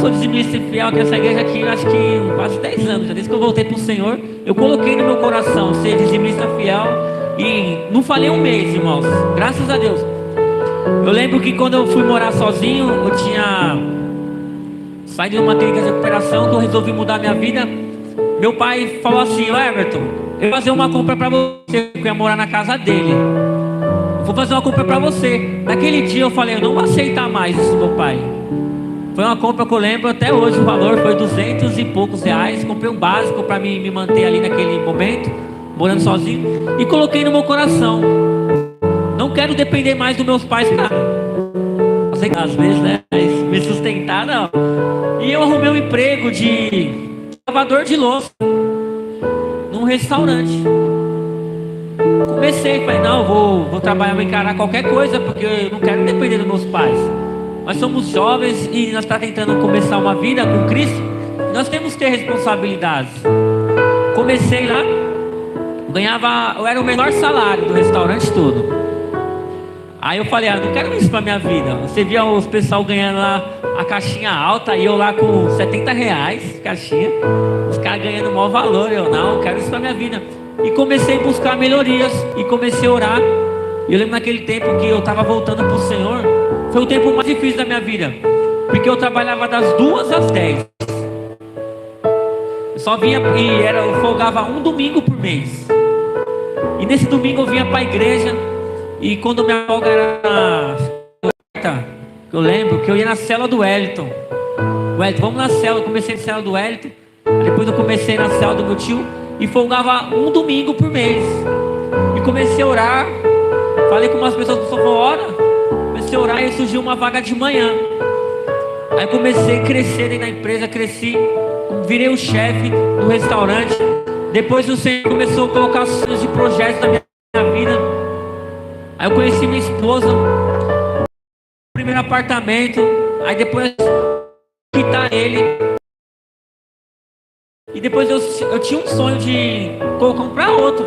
sou dizimista e fiel aqui nessa igreja aqui, acho que quase 10 anos. Já desde que eu voltei para o Senhor, eu coloquei no meu coração ser dizimista fiel. E não falei um mês, irmãos. Graças a Deus. Eu lembro que quando eu fui morar sozinho, eu tinha saído de uma clínica de recuperação, que eu resolvi mudar minha vida. Meu pai falou assim: ô Everton, eu vou fazer uma compra para você, que eu ia morar na casa dele. Vou fazer uma compra para você. Naquele dia eu falei: eu não vou aceitar mais isso, meu pai. Foi uma compra que eu lembro até hoje, o valor foi 200 e poucos reais. Comprei um básico para me manter ali naquele momento, morando sozinho. E coloquei no meu coração: não quero depender mais dos meus pais para sei que às vezes, né, me sustentar, não. E eu arrumei um emprego de lavador de louça num restaurante. Comecei, falei: não, vou trabalhar, vou encarar qualquer coisa, porque eu não quero depender dos meus pais. Nós somos jovens e nós estamos tentando começar uma vida com Cristo. Nós temos que ter responsabilidades. Comecei lá, eu era o menor salário do restaurante todo. Aí eu falei: não quero isso pra minha vida. Você via os pessoal ganhando lá a caixinha alta e eu lá com 70 reais, caixinha. Os caras ganhando o maior valor. Eu não quero isso pra minha vida. E comecei a buscar melhorias e comecei a orar. E eu lembro naquele tempo que eu estava voltando pro Senhor. Foi o tempo mais difícil da minha vida, porque eu trabalhava das 2 às 10. Eu só vinha eu folgava um domingo por mês. E nesse domingo eu vinha para a igreja. E quando minha folga era eu lembro que eu ia na cela do Wellington. Wellington, vamos na cela. Eu comecei na cela do Wellington. Depois eu comecei na cela do meu tio. E folgava um domingo por mês. E comecei a orar. Falei com umas pessoas que só ora. Comecei a orar e surgiu uma vaga de manhã. Aí comecei a crescer dentro da empresa. Cresci, virei o chefe do restaurante. Depois o Senhor começou a colocar sonhos de projetos na minha vida. Aí eu conheci minha esposa, primeiro apartamento. Aí depois quitar ele. E depois eu tinha um sonho de comprar outro.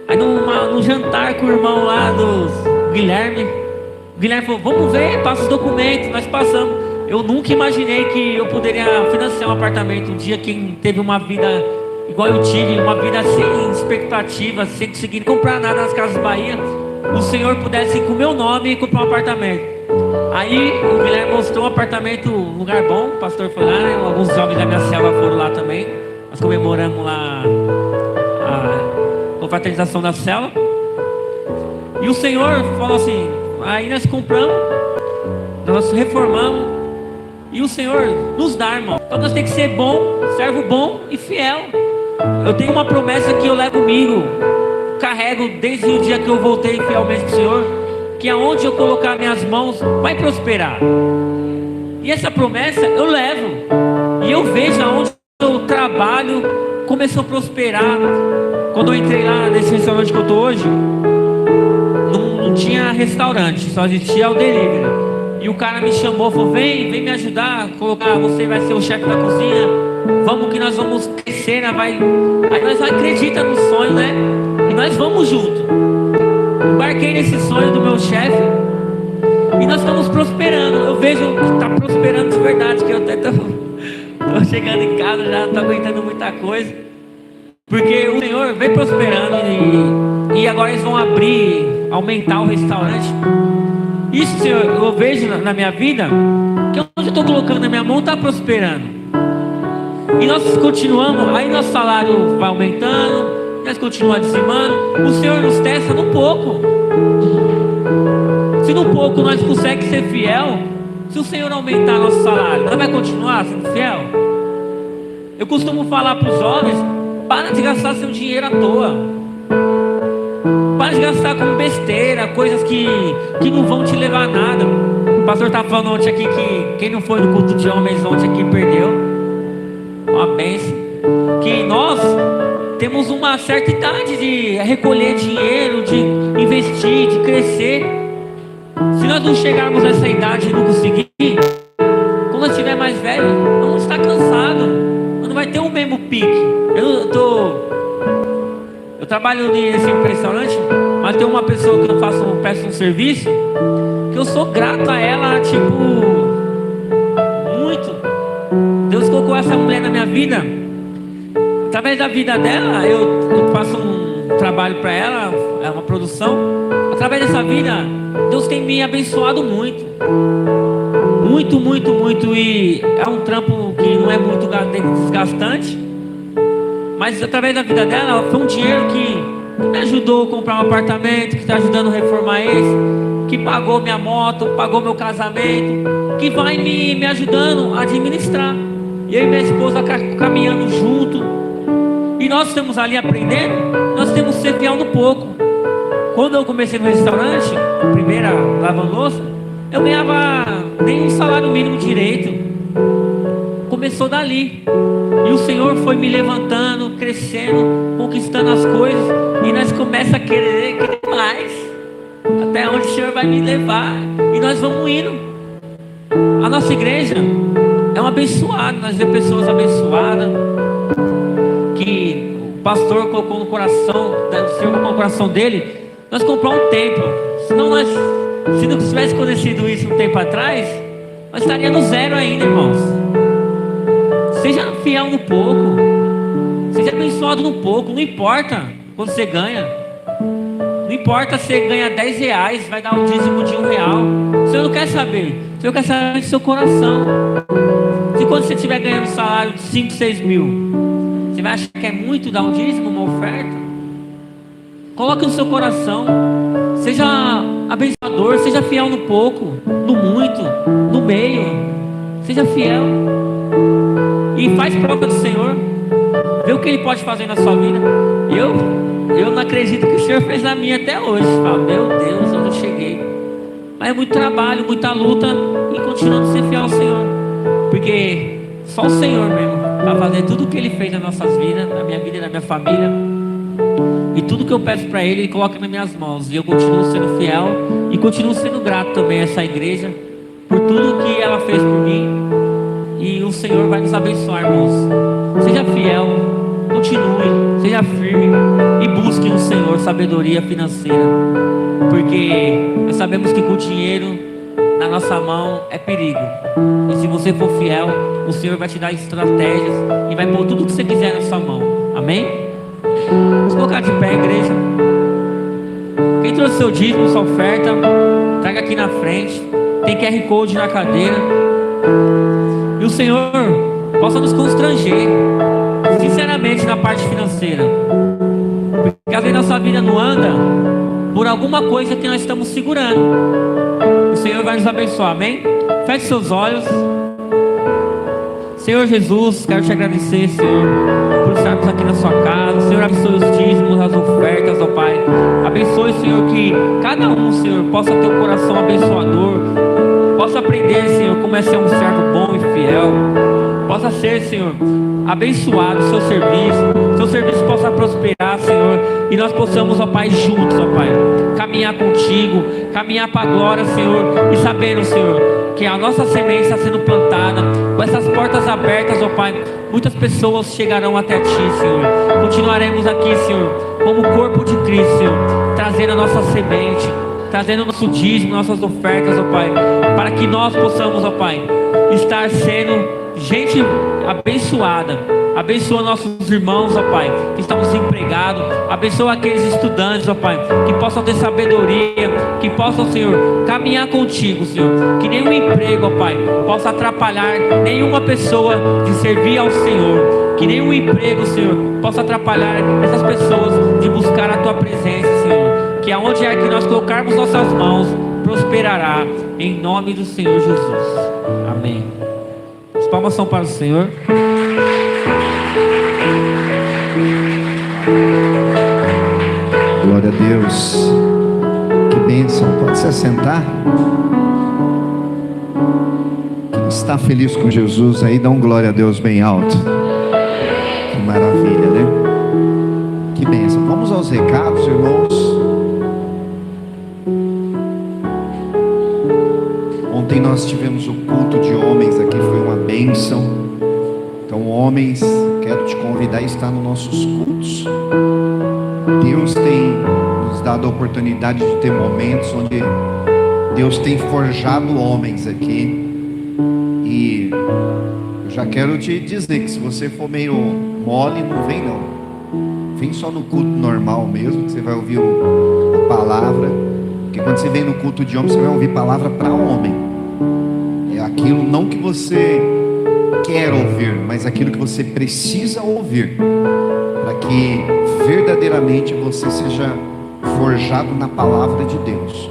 Aí num jantar com o irmão lá do Guilherme, o Guilherme falou: vamos ver, passa os documentos. Nós passamos. Eu nunca imaginei que eu poderia financiar um apartamento. Um dia quem teve uma vida igual eu tive, uma vida sem expectativa, sem conseguir comprar nada nas Casas Bahia, o Senhor pudesse ir com o meu nome e comprar um apartamento. Aí o Guilherme mostrou um apartamento, um lugar bom. O pastor foi lá, né? Alguns jovens da minha célula foram lá também. Nós comemoramos lá a confraternização da célula. E o Senhor falou assim: aí nós compramos, nós reformamos. E o Senhor nos dá, irmão. Então nós temos que ser bom, servo bom e fiel. Eu tenho uma promessa que eu levo comigo, carrego desde o dia que eu voltei fielmente para o Senhor, que aonde eu colocar minhas mãos vai prosperar. E essa promessa eu levo. E eu vejo aonde o trabalho começou a prosperar. Quando eu entrei lá nesse restaurante que eu estou hoje, não tinha restaurante, só existia o delivery. E o cara me chamou, falou: vem me ajudar, você vai ser o chefe da cozinha. Vamos que nós vamos crescer, né? Aí nós acreditamos no sonho, né? E nós vamos junto. Embarquei nesse sonho do meu chefe e nós estamos prosperando. Eu vejo que está prosperando de verdade, que eu até tô chegando em casa, já não tô aguentando muita coisa, porque o Senhor vem prosperando. E agora eles vão aumentar o restaurante. Isso, Senhor, eu vejo na minha vida, que onde eu estou colocando a minha mão está prosperando. E nós continuamos, aí nosso salário vai aumentando, nós continuamos dizimando. O Senhor nos testa no pouco. Se no pouco nós conseguimos ser fiel, se o Senhor aumentar nosso salário, nós vai continuar sendo fiel? Eu costumo falar para os jovens: para de gastar seu dinheiro à toa. Para de gastar com besteira, coisas que não vão te levar a nada. O pastor estava falando ontem aqui que quem não foi no culto de homens ontem aqui perdeu. Uma bênção. Que nós temos uma certa idade de recolher dinheiro, de investir, de crescer. Se nós não chegarmos nessa idade e não conseguir, quando nós estiver mais velho, vamos estar cansados. Não vai ter o mesmo pique. Eu trabalho nesse restaurante, mas tem uma pessoa que eu peço um serviço, que eu sou grato a ela, tipo, muito. essa mulher na minha vida. Através da vida dela, eu faço um trabalho para ela, é uma produção. Através dessa vida, Deus tem me abençoado muito. Muito, muito, muito. E é um trampo que não é muito desgastante. Mas através da vida dela, foi um dinheiro que me ajudou a comprar um apartamento, que está ajudando a reformar esse, que pagou minha moto, pagou meu casamento, que vai me ajudando a administrar. E eu e minha esposa caminhando junto. E nós estamos ali aprendendo, nós temos que ser fiel no pouco. Quando eu comecei no restaurante, primeira lavando louça, eu ganhava nem um salário mínimo direito. Começou dali. E o Senhor foi me levantando, crescendo, conquistando as coisas. E nós começamos a querer mais. Até onde o Senhor vai me levar. E nós vamos indo. A nossa igreja é uma abençoada. Nós vemos pessoas abençoadas, que o pastor colocou no coração, o Senhor colocou no coração dele. Nós compramos um templo. Senão nós, se não tivesse conhecido isso um tempo atrás, nós estaríamos no zero ainda, irmãos. Seja fiel no pouco, seja abençoado no pouco. Não importa quando você ganha. Não importa se você ganha 10 reais, vai dar o dízimo de R$1. O Senhor não quer saber. O Senhor quer saber do seu coração. Se quando você estiver ganhando um salário de 5, 6 mil, você vai achar que é muito dar um dízimo, uma oferta? Coloque no seu coração. Seja abençoador, seja fiel no pouco, no muito, no meio. Seja fiel. E faz prova do Senhor. Vê o que Ele pode fazer na sua vida. Eu não acredito que o Senhor fez na minha até hoje. Falo, meu Deus, onde eu cheguei. Mas é muito trabalho, muita luta. E continuando a ser fiel ao Senhor. Porque só o Senhor mesmo para fazer tudo o que Ele fez nas nossas vidas, na minha vida e na minha família. E tudo que eu peço para Ele, Ele coloca nas minhas mãos. E eu continuo sendo fiel. E continuo sendo grato também a essa igreja, por tudo que ela fez por mim. E o Senhor vai nos abençoar, irmãos. Seja fiel, continue, seja firme. E busque no Senhor sabedoria financeira. Porque nós sabemos que com o dinheiro na nossa mão é perigo. E se você for fiel, o Senhor vai te dar estratégias e vai pôr tudo o que você quiser na sua mão. Amém? Vamos colocar de pé, igreja. Quem trouxe seu dízimo, sua oferta, traga aqui na frente. Tem QR Code na cadeira. E o Senhor possa nos constranger, sinceramente, na parte financeira. Porque às vezes nossa vida não anda por alguma coisa que nós estamos segurando. O Senhor vai nos abençoar, amém? Feche seus olhos. Senhor Jesus, quero te agradecer, Senhor, por estarmos aqui na sua casa. Senhor, abençoe os dízimos, as ofertas, ó Pai. Abençoe, Senhor, que cada um, Senhor, possa ter um coração abençoador. Possa aprender, Senhor, como é ser um servo bom e fiel. Possa ser, Senhor, abençoado o seu serviço possa prosperar, Senhor. E nós possamos, ó Pai, juntos, ó Pai, caminhar contigo, caminhar para a glória, Senhor. E sabendo, Senhor, que a nossa semente está sendo plantada, com essas portas abertas, ó Pai, muitas pessoas chegarão até Ti, Senhor. Continuaremos aqui, Senhor, como corpo de Cristo, Senhor, trazendo a nossa semente, trazendo o nosso dízimo, nossas ofertas, ó Pai, para que nós possamos, ó Pai, estar sendo gente abençoada. Abençoa nossos irmãos, ó Pai, que estão desempregados. Abençoa aqueles estudantes, ó Pai, que possam ter sabedoria, que possam, Senhor, caminhar contigo, Senhor. Que nenhum emprego, ó Pai, possa atrapalhar nenhuma pessoa de servir ao Senhor. Que nenhum emprego, Senhor, possa atrapalhar essas pessoas de buscar a Tua presença, Senhor. Que aonde é que nós colocarmos nossas mãos, prosperará, em nome do Senhor Jesus. Amém. As palmas são para o Senhor. Glória a Deus. Que bênção. Pode se assentar. Quem está feliz com Jesus aí, dá um glória a Deus bem alto. Que maravilha, né? Que bênção. Vamos aos recados, irmãos. Ontem nós tivemos o culto de homens aqui, foi uma bênção. Então, homens, quero te convidar a estar nos nossos cultos. Deus tem nos dado a oportunidade de ter momentos onde Deus tem forjado homens aqui. E eu Já quero te dizer que se você for meio mole, não vem não. Vem só no culto normal mesmo, que você vai ouvir a palavra. Porque quando você vem no culto de homem, você vai ouvir palavra para homem. É aquilo não que você quer ouvir, mas aquilo que você precisa ouvir, para que verdadeiramente você seja forjado na palavra de Deus.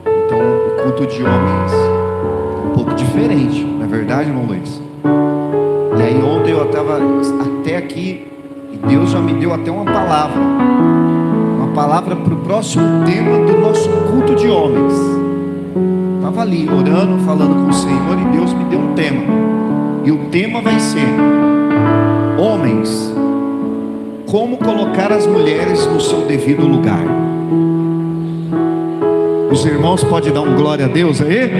Então o culto de homens é um pouco diferente, não é verdade, irmão Luiz? E aí ontem eu estava até aqui e Deus já me deu até uma palavra para o próximo tema do nosso culto de homens. Estava ali orando, falando com o Senhor, e Deus me deu um tema, e o tema vai ser: homens, como colocar as mulheres no seu devido lugar. Os irmãos podem dar um glória a Deus aí?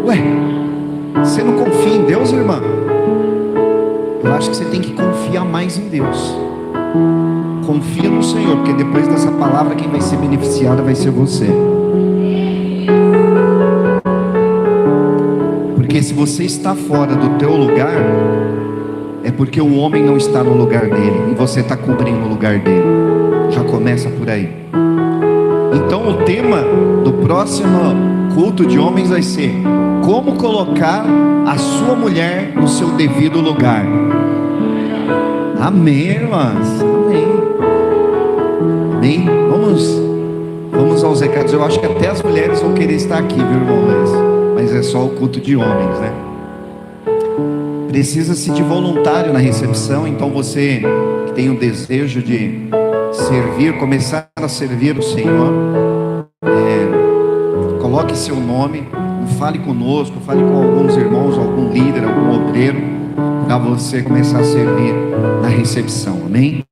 Ué, você não confia em Deus, irmã? Eu acho que você tem que confiar mais em Deus. Confia no Senhor, porque depois dessa palavra quem vai ser beneficiada vai ser você. Porque se você está fora do teu lugar, é porque o homem não está no lugar dele, e você está cobrindo o lugar dele. Já começa por aí. Então o tema do próximo culto de homens vai ser: como colocar a sua mulher no seu devido lugar. Amém, irmãs? Amém. Amém. Vamos aos recados. Eu acho que até as mulheres vão querer estar aqui, viu, irmão Luiz? Mas é só o culto de homens, né? Precisa-se de voluntário na recepção. Então você que tem o desejo de servir, começar a servir o Senhor, coloque seu nome, fale conosco, fale com alguns irmãos, algum líder, algum obreiro, para você começar a servir na recepção. Amém?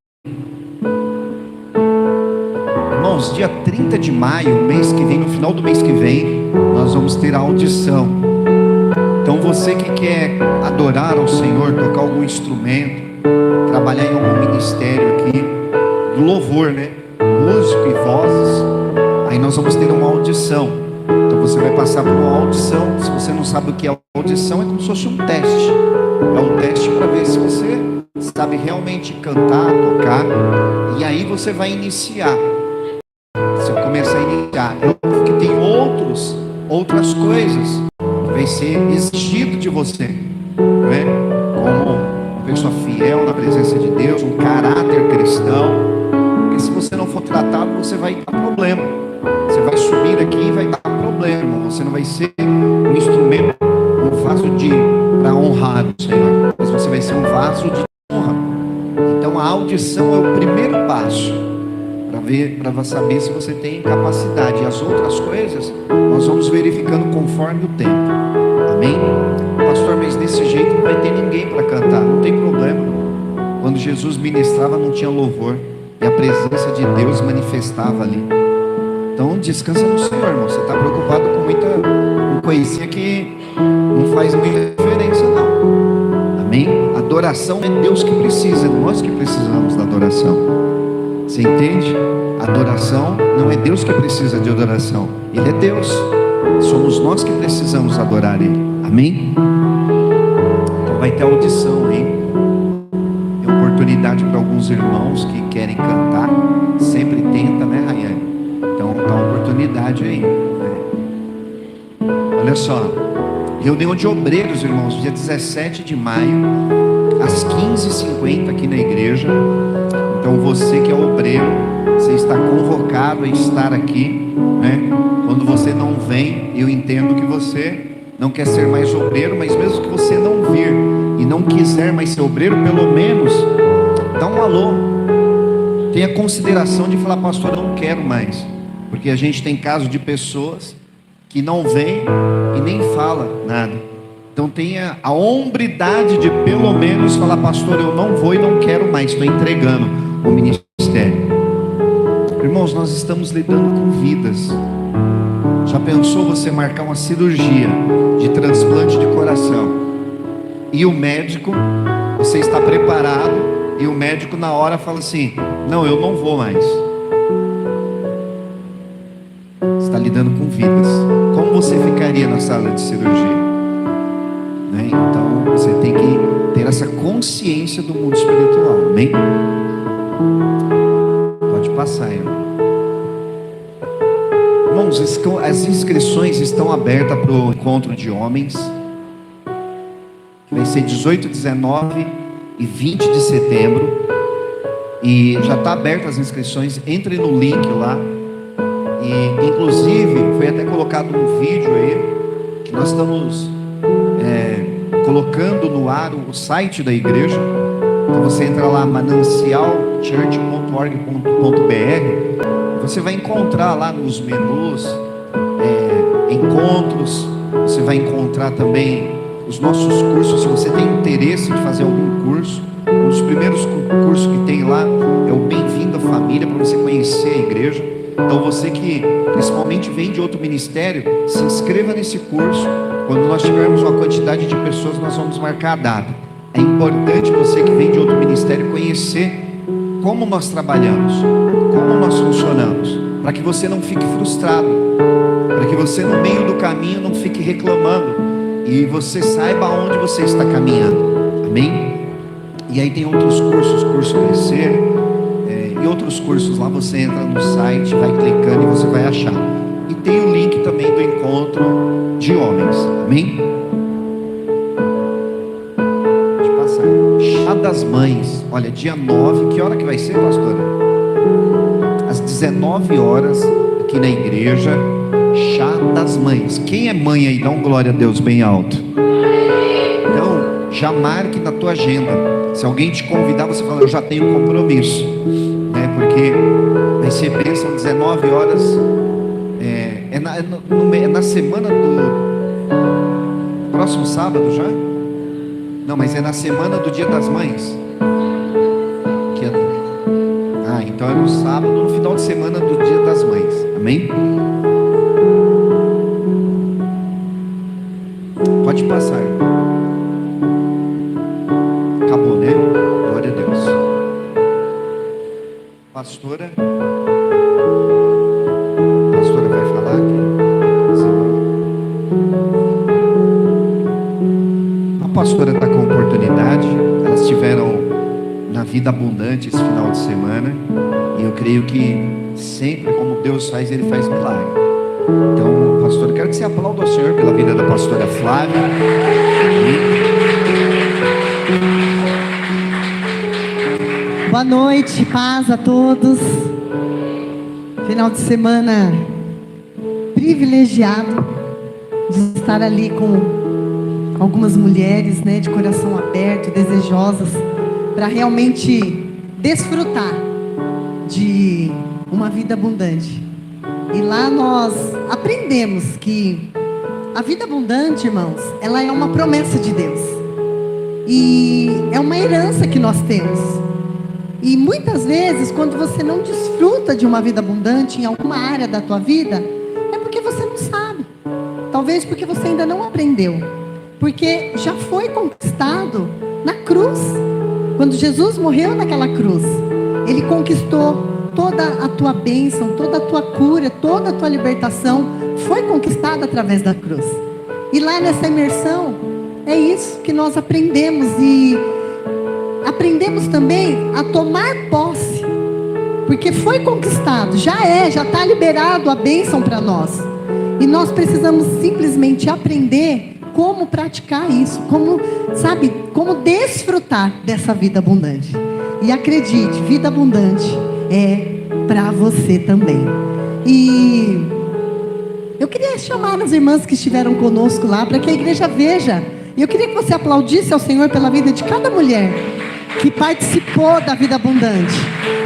Irmãos, dia 30 de maio, mês que vem, no final do mês que vem, nós vamos ter a audição. Então você que quer adorar ao Senhor, tocar algum instrumento, trabalhar em algum ministério aqui, do louvor, né? Músico e vozes, aí nós vamos ter uma audição. Então você vai passar por uma audição. Se você não sabe o que é audição, é como se fosse um teste. É um teste para ver se você sabe realmente cantar, tocar. E aí você vai iniciar. Você vai começar a iniciar. É óbvio que tem outras coisas que vai ser exigido de você, não é? Como uma pessoa fiel na presença de Deus, um caráter cristão. Porque se você não for tratado, você vai dar problema. Você vai subir aqui e vai dar problema. Você não vai ser um instrumento, um vaso para honrar o Senhor, mas você vai ser um vaso de honra. Então a audição é o primeiro passo para saber se você tem capacidade. E as outras coisas nós vamos verificando conforme o tempo. Amém? Pastor, mas desse jeito não vai ter ninguém para cantar. Não tem problema. Quando Jesus ministrava não tinha louvor, e a presença de Deus manifestava ali. Então descansa no Senhor, irmão. Você está preocupado com coisinha que não faz muita diferença, não. Amém? Adoração é Deus que precisa, nós que precisamos da adoração. Você entende? Adoração não é Deus que precisa de adoração, Ele é Deus. Somos nós que precisamos adorar Ele. Amém? Então vai ter audição aí. É oportunidade para alguns irmãos que querem cantar. Sempre tenta, né, Rayane? Então tá uma oportunidade aí, né? Olha só, reunião de obreiros, irmãos, dia 17 de maio, às 15h50 aqui na igreja. Então você que é obreiro, você está convocado a estar aqui, né? Quando você não vem, eu entendo que você não quer ser mais obreiro, mas mesmo que você não vir e não quiser mais ser obreiro, pelo menos dá um alô. Tenha consideração de falar: pastor, eu não quero mais. Porque a gente tem casos de pessoas que não vêm e nem fala nada. Então tenha a hombridade de pelo menos falar: pastor, eu não vou e não quero mais, estou entregando o ministério. Irmãos, nós estamos lidando com vidas. Já pensou você marcar uma cirurgia de transplante de coração e o médico, você está preparado, e o médico na hora fala assim: não, eu não vou mais. Você está lidando com vidas. Como você ficaria na sala de cirurgia? essa consciência do mundo espiritual. Amém? Pode passar, irmão. Irmãos, as inscrições estão abertas para o encontro de homens. Vai ser 18, 19 e 20 de setembro. E já está aberta as inscrições. Entre no link lá. E inclusive foi até colocado um vídeo aí que nós estamos colocando no ar o site da igreja. Então você entra lá, manancialchurch.org.br. Você vai encontrar lá nos menus encontros. Você vai encontrar também os nossos cursos. Se você tem interesse de fazer algum curso, um dos primeiros cursos que tem lá é o Bem-vindo à Família, para você conhecer a igreja. Então você que principalmente vem de outro ministério, se inscreva nesse curso. Quando nós tivermos uma quantidade de pessoas, nós vamos marcar a data. É importante você que vem de outro ministério conhecer como nós trabalhamos, como nós funcionamos, para que você não fique frustrado, para que você no meio do caminho não fique reclamando e você saiba aonde você está caminhando. Amém? E aí tem outros cursos, curso Crescer, e outros cursos lá. Você entra no site, vai clicando e você vai achar. E tem o link também do encontro de homens. Amém? Deixa eu passar. Chá das Mães. Olha, dia 9. Que hora que vai ser, pastora? Às 19 horas, aqui na igreja. Chá das Mães. Quem é mãe aí? Dá um glória a Deus bem alto. Então, já marque na tua agenda. Se alguém te convidar, você fala: eu já tenho compromisso, né? Porque vai ser bênção, 19 horas. É na semana do próximo sábado já? Não, mas é na semana do Dia das Mães. Então é no sábado, no final de semana do Dia das Mães. Amém? Pode passar. Acabou, né? Glória a Deus. Pastora vai falar aqui. A pastora está com oportunidade. Elas tiveram na vida abundante esse final de semana. E eu creio que sempre, como Deus faz, Ele faz milagre. Então, pastor, quero que você aplaude ao Senhor pela vida da pastora Flávia. Boa noite, paz a todos. Final de semana privilegiado de estar ali com algumas mulheres, né, de coração aberto, desejosas para realmente desfrutar de uma vida abundante. E lá nós aprendemos que a vida abundante, irmãos, ela é uma promessa de Deus. E é uma herança que nós temos. E muitas vezes, quando você não desfruta de uma vida abundante em alguma área da tua vida, é porque você não sabe. Talvez porque você ainda não aprendeu. Porque já foi conquistado na cruz. Quando Jesus morreu naquela cruz, Ele conquistou toda a tua bênção, toda a tua cura, toda a tua libertação foi conquistada através da cruz. E lá nessa imersão, é isso que nós aprendemos. E aprendemos também a tomar posse, porque foi conquistado, já está liberado a bênção para nós. E nós precisamos simplesmente aprender como praticar isso, como desfrutar dessa vida abundante. E acredite, vida abundante é para você também. E eu queria chamar as irmãs que estiveram conosco lá, para que a igreja veja. E eu queria que você aplaudisse ao Senhor pela vida de cada mulher que participou da vida abundante.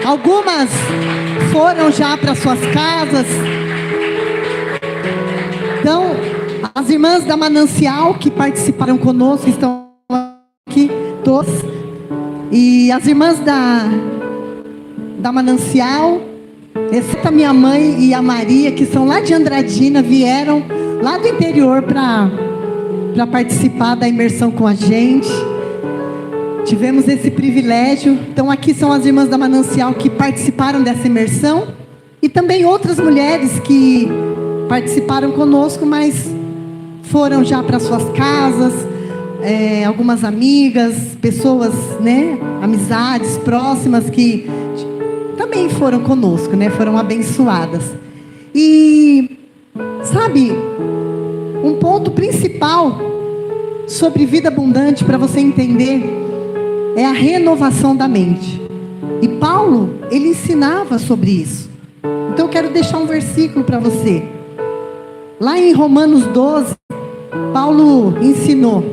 Algumas foram já para suas casas. Então, as irmãs da Manancial que participaram conosco estão aqui todas. E as irmãs da Manancial, exceto a minha mãe e a Maria, que são lá de Andradina, vieram lá do interior para participar da imersão com a gente. Tivemos esse privilégio. Então aqui são as irmãs da Manancial que participaram dessa imersão. E também outras mulheres que participaram conosco, mas foram já para suas casas. algumas amigas, pessoas, né, amizades próximas que também foram conosco, né, foram abençoadas. E sabe, um ponto principal sobre vida abundante para você entender é a renovação da mente. E Paulo, ele ensinava sobre isso. Então eu quero deixar um versículo para você. Lá em Romanos 12, Paulo ensinou: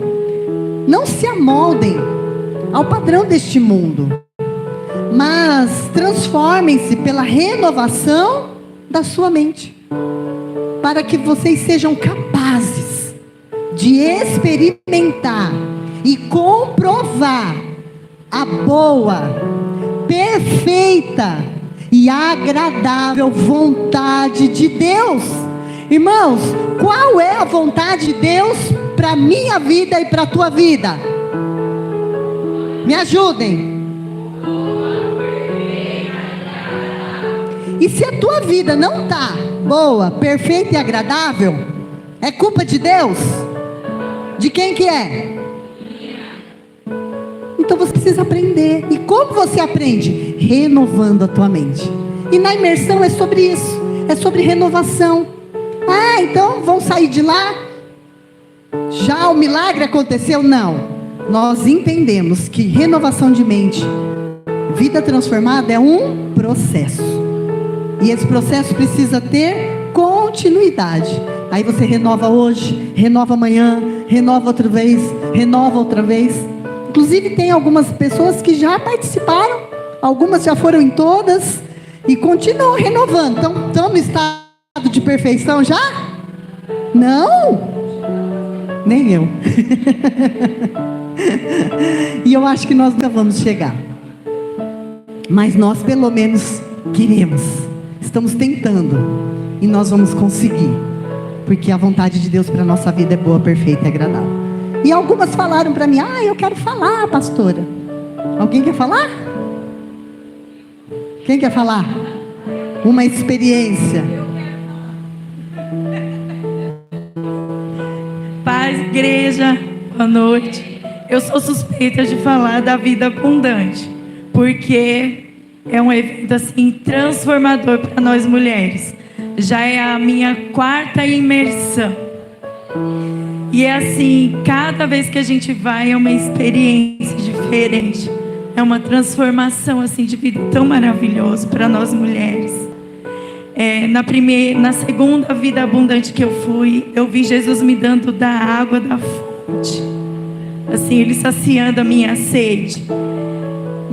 não se amoldem ao padrão deste mundo, mas transformem-se pela renovação da sua mente, para que vocês sejam capazes de experimentar e comprovar a boa, perfeita e agradável vontade de Deus. Irmãos, qual é a vontade de Deus para a minha vida e para a tua vida? Me ajudem. E se a tua vida não está boa, perfeita e agradável, é culpa de Deus? De quem que é? Então você precisa aprender. E como você aprende? Renovando a tua mente. E na imersão é sobre isso. É sobre renovação. Ah, então vão sair de lá? Já o milagre aconteceu? Não. Nós entendemos que renovação de mente, vida transformada é um processo. E esse processo precisa ter continuidade. Aí você renova hoje, renova amanhã, renova outra vez, renova outra vez. Inclusive tem algumas pessoas que já participaram, algumas já foram em todas e continuam renovando. Então, estão no estado de perfeição já? Não? Nem eu. E eu acho que nós nunca vamos chegar. Mas nós pelo menos queremos. Estamos tentando. E nós vamos conseguir. Porque a vontade de Deus para a nossa vida é boa, perfeita e agradável. E algumas falaram para mim: ah, eu quero falar, pastora. Alguém quer falar? Quem quer falar? Uma experiência. Paz, igreja, boa noite. Eu sou suspeita de falar da vida abundante, porque é um evento assim transformador para nós mulheres. Já é a minha 4ª imersão. E é assim, cada vez que a gente vai é uma experiência diferente. É uma transformação assim de vida tão maravilhosa para nós mulheres. Na segunda vida abundante que eu fui, eu vi Jesus me dando da água da fonte. Assim, Ele saciando a minha sede.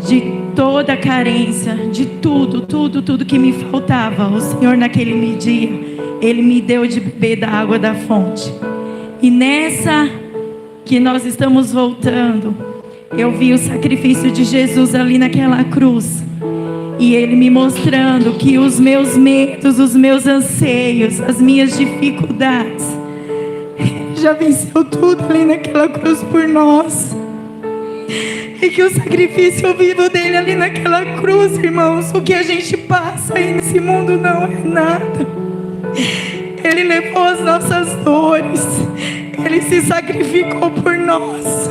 De toda a carência, de tudo que me faltava. O Senhor naquele dia, Ele me deu de beber da água da fonte. E nessa que nós estamos voltando, eu vi o sacrifício de Jesus ali naquela cruz. E Ele me mostrando que os meus medos, os meus anseios, as minhas dificuldades, Ele já venceu tudo ali naquela cruz por nós. E que o sacrifício vivo dele ali naquela cruz, irmãos, o que a gente passa aí nesse mundo não é nada. Ele levou as nossas dores. Ele se sacrificou por nós.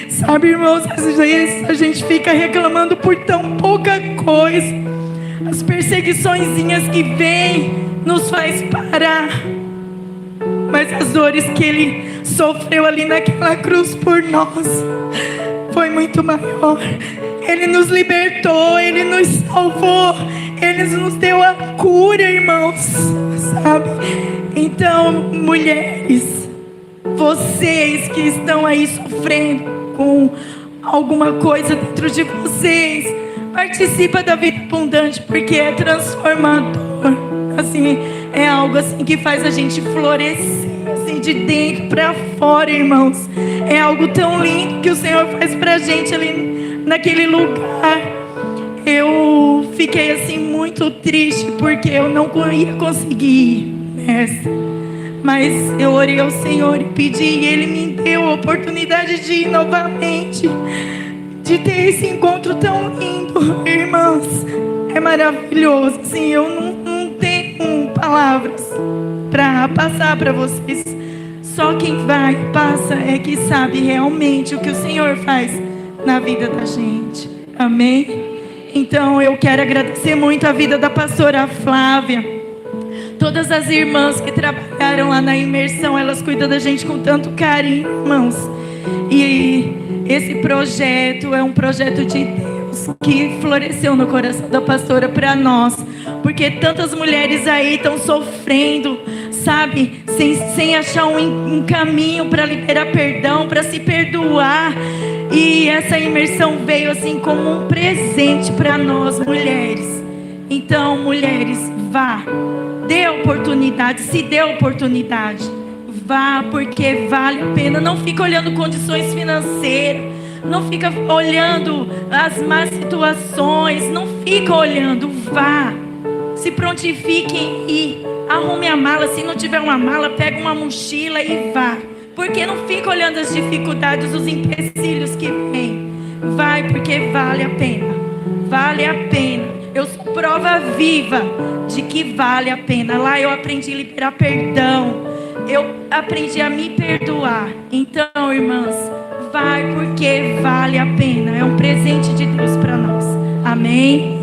Sabe, irmãos, às vezes a gente fica reclamando por tão pouca coisa. As perseguiçõezinhas que vêm nos faz parar. Mas as dores que Ele sofreu ali naquela cruz por nós foi muito maior. Ele nos libertou, Ele nos salvou, Ele nos deu a cura, irmãos, sabe? Então, mulheres, vocês que estão aí sofrendo com alguma coisa dentro de vocês, participa da vida abundante, porque é transformador. Assim, é algo assim que faz a gente florescer, assim, de dentro para fora, irmãos. É algo tão lindo que o Senhor faz pra gente ali naquele lugar. Eu fiquei assim muito triste porque eu não ia conseguir ir nessa. Mas eu orei ao Senhor e pedi, e Ele me deu a oportunidade de ir novamente, de ter esse encontro tão lindo, irmãos. É maravilhoso, assim, eu não tenho palavras para passar para vocês só quem vai, passa, é que sabe realmente o que o Senhor faz na vida da gente. Amém? Então eu quero agradecer muito a vida da pastora Flávia. Todas as irmãs que trabalharam lá na imersão, elas cuidam da gente com tanto carinho, irmãos. E esse projeto é um projeto de Deus que floresceu no coração da pastora para nós. Porque tantas mulheres aí estão sofrendo, sabe? Sem achar um caminho para liberar perdão, para se perdoar. E essa imersão veio assim como um presente para nós, mulheres. Então, mulheres, vá. Dê oportunidade, se dê oportunidade. Vá, porque vale a pena. Não fica olhando condições financeiras. Não fica olhando as más situações. Não fica olhando, vá. Se prontifiquem e arrume a mala. Se não tiver uma mala, pega uma mochila e vá. Porque não fica olhando as dificuldades, os empecilhos que vêm. Vai, porque vale a pena. Vale a pena. Eu sou prova viva de que vale a pena. Lá eu aprendi a liberar perdão. Eu aprendi a me perdoar. Então, irmãs, vai porque vale a pena. É um presente de Deus para nós. Amém?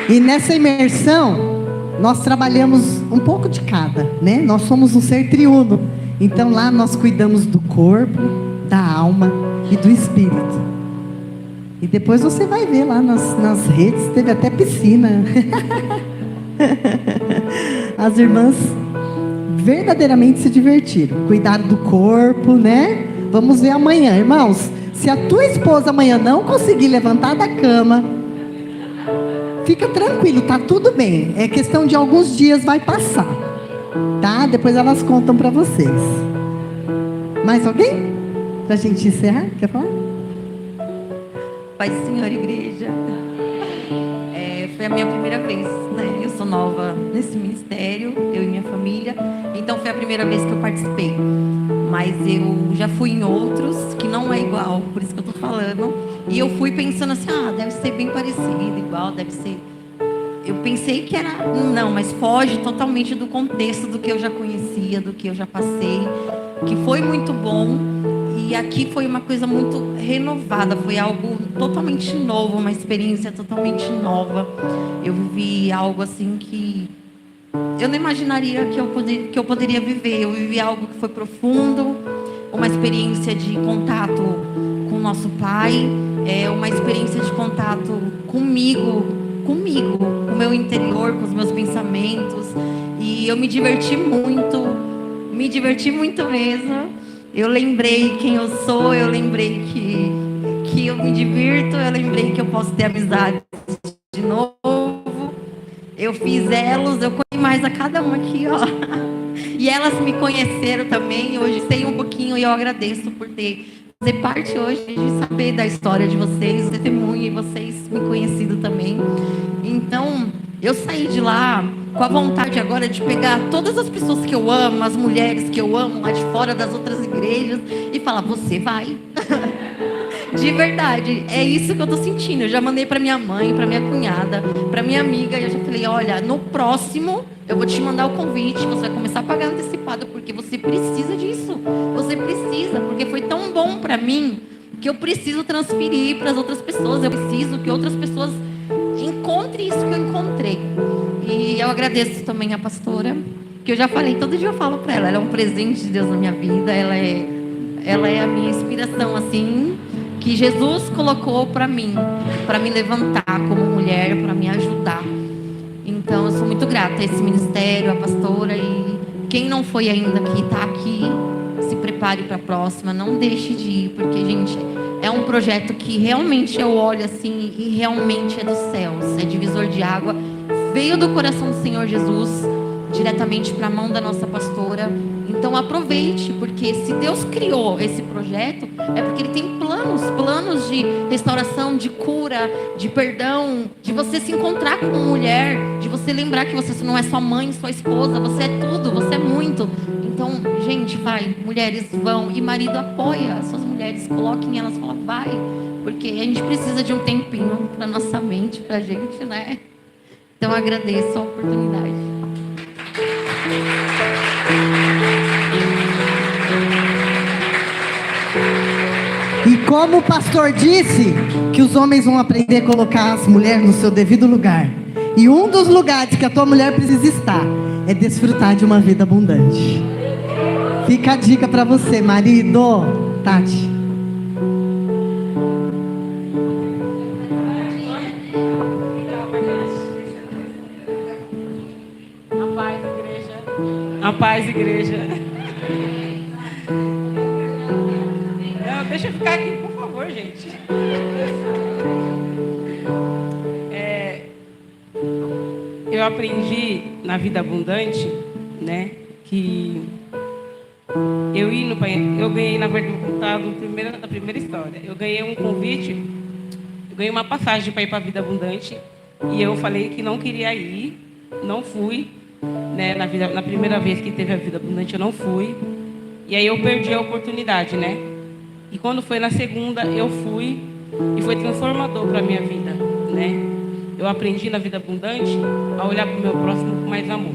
E nessa imersão, nós trabalhamos um pouco de cada, né? Nós somos um ser triuno. Então lá nós cuidamos do corpo, da alma e do espírito. E depois você vai ver lá nas redes, teve até piscina. As irmãs verdadeiramente se divertiram. Cuidaram do corpo, né? Vamos ver amanhã, irmãos. Se a tua esposa amanhã não conseguir levantar da cama, fica tranquilo, tá tudo bem. É questão de alguns dias, vai passar. Tá? Depois elas contam para vocês. Mais alguém? Pra gente encerrar? Quer falar? Pai do Senhor, igreja. Foi a minha primeira vez, né? Eu sou nova nesse ministério, eu e minha família. Então foi a primeira vez que eu participei. Mas eu já fui em outros que não é igual, por isso que eu tô falando. E eu fui pensando assim, deve ser bem parecido, igual, deve ser. Eu pensei que era, não, mas foge totalmente do contexto do que eu já conhecia, do que eu já passei, que foi muito bom. E aqui foi uma coisa muito renovada, foi algo totalmente novo, uma experiência totalmente nova. Eu vivi algo assim que eu não imaginaria que eu poderia viver. Eu vivi algo que foi profundo, uma experiência de contato com o nosso Pai, uma experiência de contato comigo, com o meu interior, com os meus pensamentos. E eu me diverti muito mesmo. Eu lembrei quem eu sou, eu lembrei que eu me divirto, eu lembrei que eu posso ter amizade de novo. Eu fiz elos, eu conheci mais a cada uma aqui, ó. E elas me conheceram também. Hoje sei um pouquinho e eu agradeço por fazer parte hoje de saber da história de vocês, o testemunho, e vocês me conhecido também. Então, eu saí de lá com a vontade agora de pegar todas as pessoas que eu amo, as mulheres que eu amo lá de fora das outras igrejas e falar, você vai. De verdade, é isso que eu tô sentindo. Eu já mandei pra minha mãe, pra minha cunhada, pra minha amiga, e eu já falei, olha, no próximo eu vou te mandar o convite, você vai começar a pagar antecipado, porque você precisa disso. Você precisa, porque foi tão bom pra mim que eu preciso transferir para as outras pessoas. Eu preciso que outras pessoas encontrem isso que eu encontrei. E eu agradeço também a pastora, que eu já falei, todo dia eu falo pra ela é um presente de Deus na minha vida, ela é a minha inspiração, assim, que Jesus colocou para mim me levantar como mulher, para me ajudar. Então eu sou muito grata a esse ministério, a pastora, e quem não foi ainda que está aqui, se prepare para a próxima, não deixe de ir, porque, gente, é um projeto que realmente eu olho assim e realmente é dos céus, é divisor de água, veio do coração do Senhor Jesus diretamente para a mão da nossa pastora. Então aproveite, porque se Deus criou esse projeto, é porque Ele tem planos de restauração, de cura, de perdão, de você se encontrar como mulher, de você lembrar que você não é só mãe, só esposa, você é tudo, você é muito. Então, gente, vai, mulheres vão, e marido apoia as suas mulheres, coloquem elas, fala, vai, porque a gente precisa de um tempinho para nossa mente, para a gente, né? Então agradeço a oportunidade. E como o pastor disse, que os homens vão aprender a colocar as mulheres no seu devido lugar. E um dos lugares que a tua mulher precisa estar é desfrutar de uma vida abundante. Fica a dica para você, marido. Tati. A paz, igreja. Não, deixa eu ficar aqui, por favor, gente. Eu aprendi na vida abundante, né, que eu ganhei, na verdade, da primeira história. Eu ganhei um convite, eu ganhei uma passagem para ir para a vida abundante e eu falei que não queria ir, não fui. Né, na primeira vez que teve a vida abundante eu não fui, e aí eu perdi a oportunidade, né? E quando foi na segunda eu fui e foi transformador para a minha vida, né? Eu aprendi na vida abundante a olhar para o meu próximo com mais amor.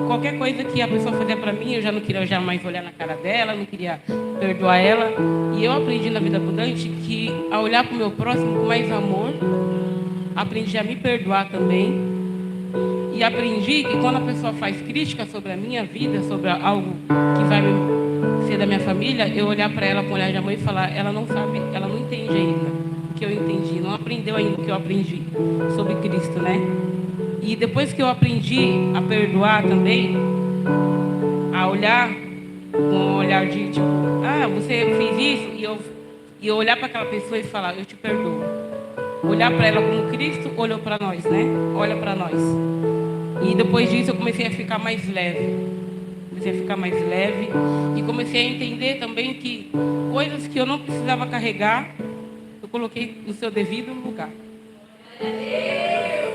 Qualquer coisa que a pessoa fazia para mim, eu já não queria jamais olhar na cara dela, não queria perdoar ela. E eu aprendi na vida abundante que a olhar para o meu próximo com mais amor, aprendi a me perdoar também. E aprendi que quando a pessoa faz crítica sobre a minha vida, sobre algo que vai ser da minha família, eu olhar para ela com o olhar de amor e falar, ela não sabe, ela não entende ainda o que eu entendi, não aprendeu ainda o que eu aprendi sobre Cristo, né? E depois que eu aprendi a perdoar também, a olhar com um olhar de tipo, você fez isso, e eu olhar para aquela pessoa e falar, eu te perdoo. Olhar para ela como Cristo olhou para nós, né? Olha para nós. E depois disso eu comecei a ficar mais leve. E comecei a entender também que coisas que eu não precisava carregar, eu coloquei no seu devido lugar.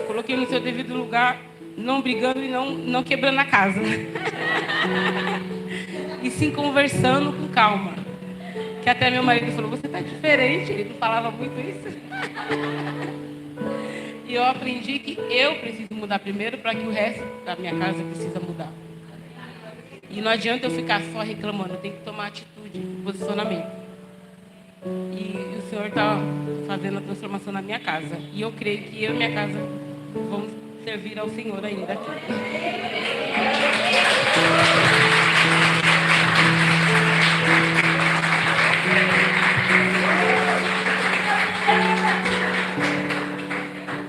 Coloquei no seu devido lugar, não brigando e não quebrando a casa. E sim conversando com calma. Que até meu marido falou, você está diferente, ele não falava muito isso. E eu aprendi que eu preciso mudar primeiro para que o resto da minha casa precisa mudar. E não adianta eu ficar só reclamando, eu tenho que tomar atitude, posicionamento. E o Senhor está fazendo a transformação na minha casa. E eu creio que eu e minha casa vamos servir ao Senhor ainda aqui.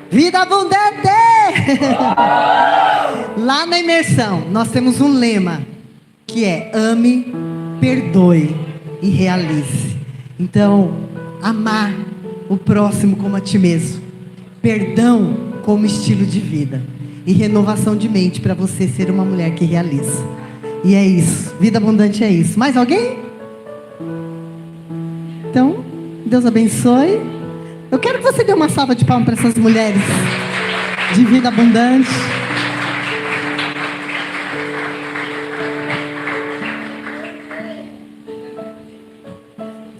Vida abundante! Lá na imersão, nós temos um lema, que é ame, perdoe e realize. Então, amar o próximo como a ti mesmo. Perdão como estilo de vida. E renovação de mente para você ser uma mulher que realiza. E é isso. Vida abundante é isso. Mais alguém? Então, Deus abençoe. Eu quero que você dê uma salva de palmas para essas mulheres de vida abundante.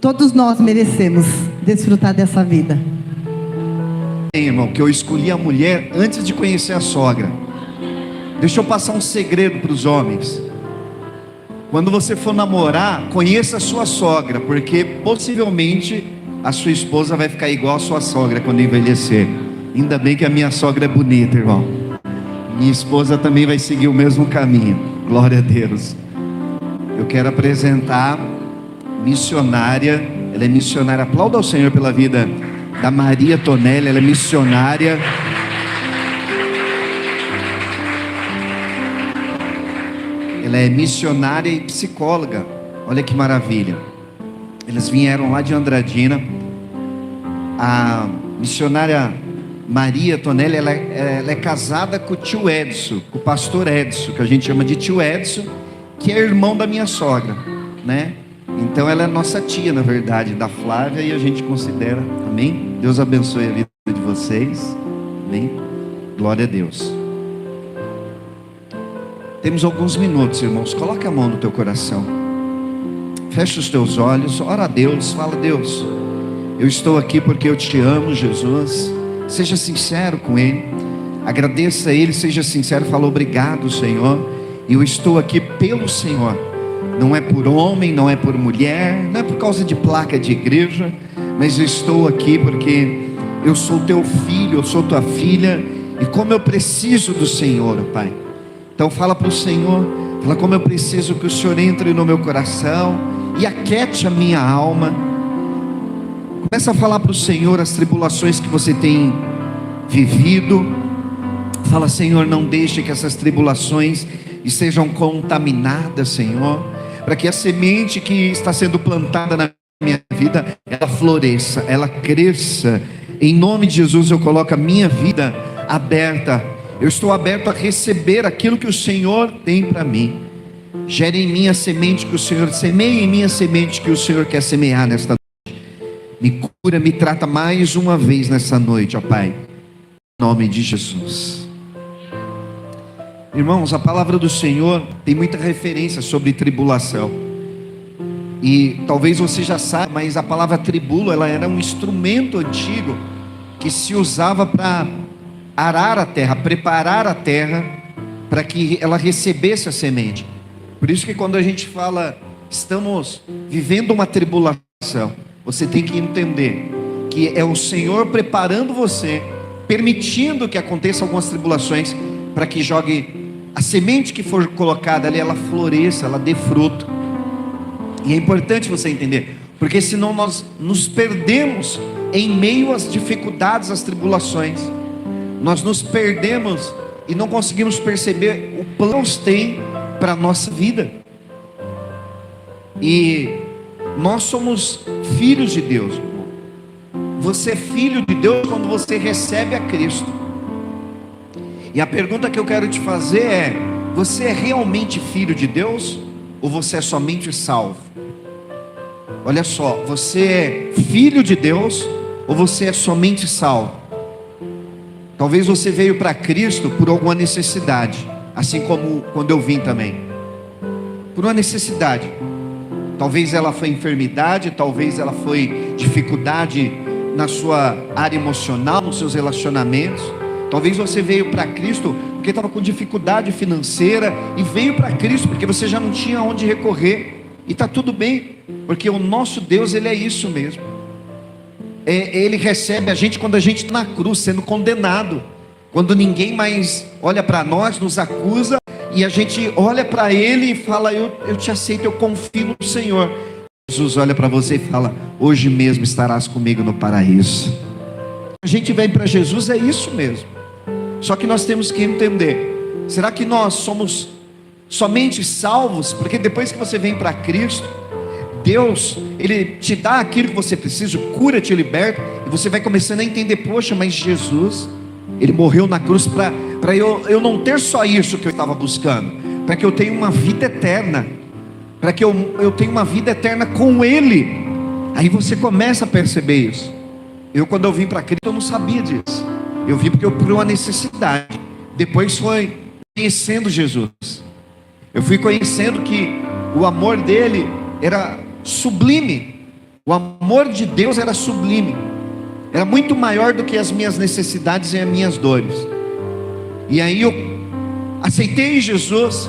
Todos nós merecemos desfrutar dessa vida. Irmão, que eu escolhi a mulher antes de conhecer a sogra. Deixa eu passar um segredo para os homens. Quando você for namorar, conheça a sua sogra, porque possivelmente a sua esposa vai ficar igual a sua sogra quando envelhecer. Ainda bem que a minha sogra é bonita, irmão. Minha esposa também vai seguir o mesmo caminho. Glória a Deus. Eu quero apresentar missionária. Ela é missionária. Aplauda ao Senhor pela vida da Maria Tonelli. Ela é missionária. Ela é missionária e psicóloga. Olha que maravilha. Eles vieram lá de Andradina. A missionária Maria Tonelli, ela é casada com o tio Edson, com o pastor Edson, que a gente chama de tio Edson, que é irmão da minha sogra, né? Então ela é nossa tia, na verdade, da Flávia, e a gente considera, amém? Deus abençoe a vida de vocês, amém? Glória a Deus. Temos alguns minutos, irmãos. Coloque a mão no teu coração. Fecha os teus olhos, ora a Deus, fala: Deus, eu estou aqui porque eu te amo, Jesus. Seja sincero com Ele, agradeça a Ele, seja sincero, fala: obrigado, Senhor, eu estou aqui pelo Senhor. Não é por homem, não é por mulher, não é por causa de placa de igreja, mas eu estou aqui porque eu sou teu filho, eu sou tua filha, e como eu preciso do Senhor, Pai. Então fala para o Senhor, fala: como eu preciso que o Senhor entre no meu coração e aquete a minha alma. Começa a falar para o Senhor as tribulações que você tem vivido. Fala: Senhor, não deixe que essas tribulações estejam contaminadas, Senhor, para que a semente que está sendo plantada na minha vida, ela floresça, ela cresça. Em nome de Jesus eu coloco a minha vida aberta. Eu estou aberto a receber aquilo que o Senhor tem para mim. Gere em mim a semente que o Senhor, semeie em mim a semente que o Senhor quer semear nesta noite. Me cura, me trata mais uma vez nessa noite, ó Pai, em nome de Jesus. Irmãos, a palavra do Senhor tem muita referência sobre tribulação. E talvez você já saiba, mas a palavra tribulo, ela era um instrumento antigo que se usava para arar a terra, preparar a terra para que ela recebesse a semente. Por isso que quando a gente fala, estamos vivendo uma tribulação, você tem que entender que é o Senhor preparando você, permitindo que aconteçam algumas tribulações, para que jogue a semente que for colocada ali, ela floresça, ela dê fruto. E é importante você entender, porque senão nós nos perdemos em meio às dificuldades, às tribulações. Nós nos perdemos e não conseguimos perceber o plano que Deus tem para a nossa vida. E nós somos filhos de Deus. Você é filho de Deus quando você recebe a Cristo. E a pergunta que eu quero te fazer é: você é realmente filho de Deus? Ou você é somente salvo? Olha só, você é filho de Deus ou você é somente salvo? Talvez você veio para Cristo por alguma necessidade, assim como quando eu vim também, por uma necessidade. Talvez ela foi enfermidade, talvez ela foi dificuldade na sua área emocional, nos seus relacionamentos. Talvez você veio para Cristo porque estava com dificuldade financeira e veio para Cristo porque você já não tinha onde recorrer. E está tudo bem, porque o nosso Deus, Ele é isso mesmo. Ele recebe a gente quando a gente está na cruz, sendo condenado. Quando ninguém mais olha para nós, nos acusa, e a gente olha para Ele e fala: eu te aceito, eu confio no Senhor. Jesus olha para você e fala: hoje mesmo estarás comigo no paraíso. A gente vem para Jesus, é isso mesmo. Só que nós temos que entender: será que nós somos somente salvos? Porque depois que você vem para Cristo, Deus, Ele te dá aquilo que você precisa, cura, te liberta, e você vai começando a entender: poxa, mas Jesus, Ele morreu na cruz para eu não ter só isso que eu estava buscando, para que eu tenha uma vida eterna, para que eu tenha uma vida eterna com Ele. Aí você começa a perceber isso. Quando eu vim para Cristo, eu não sabia disso. Eu vim porque por uma necessidade. Depois foi conhecendo Jesus. Eu fui conhecendo que o amor dele era sublime. O amor de Deus era sublime. Era muito maior do que as minhas necessidades e as minhas dores. E aí eu aceitei Jesus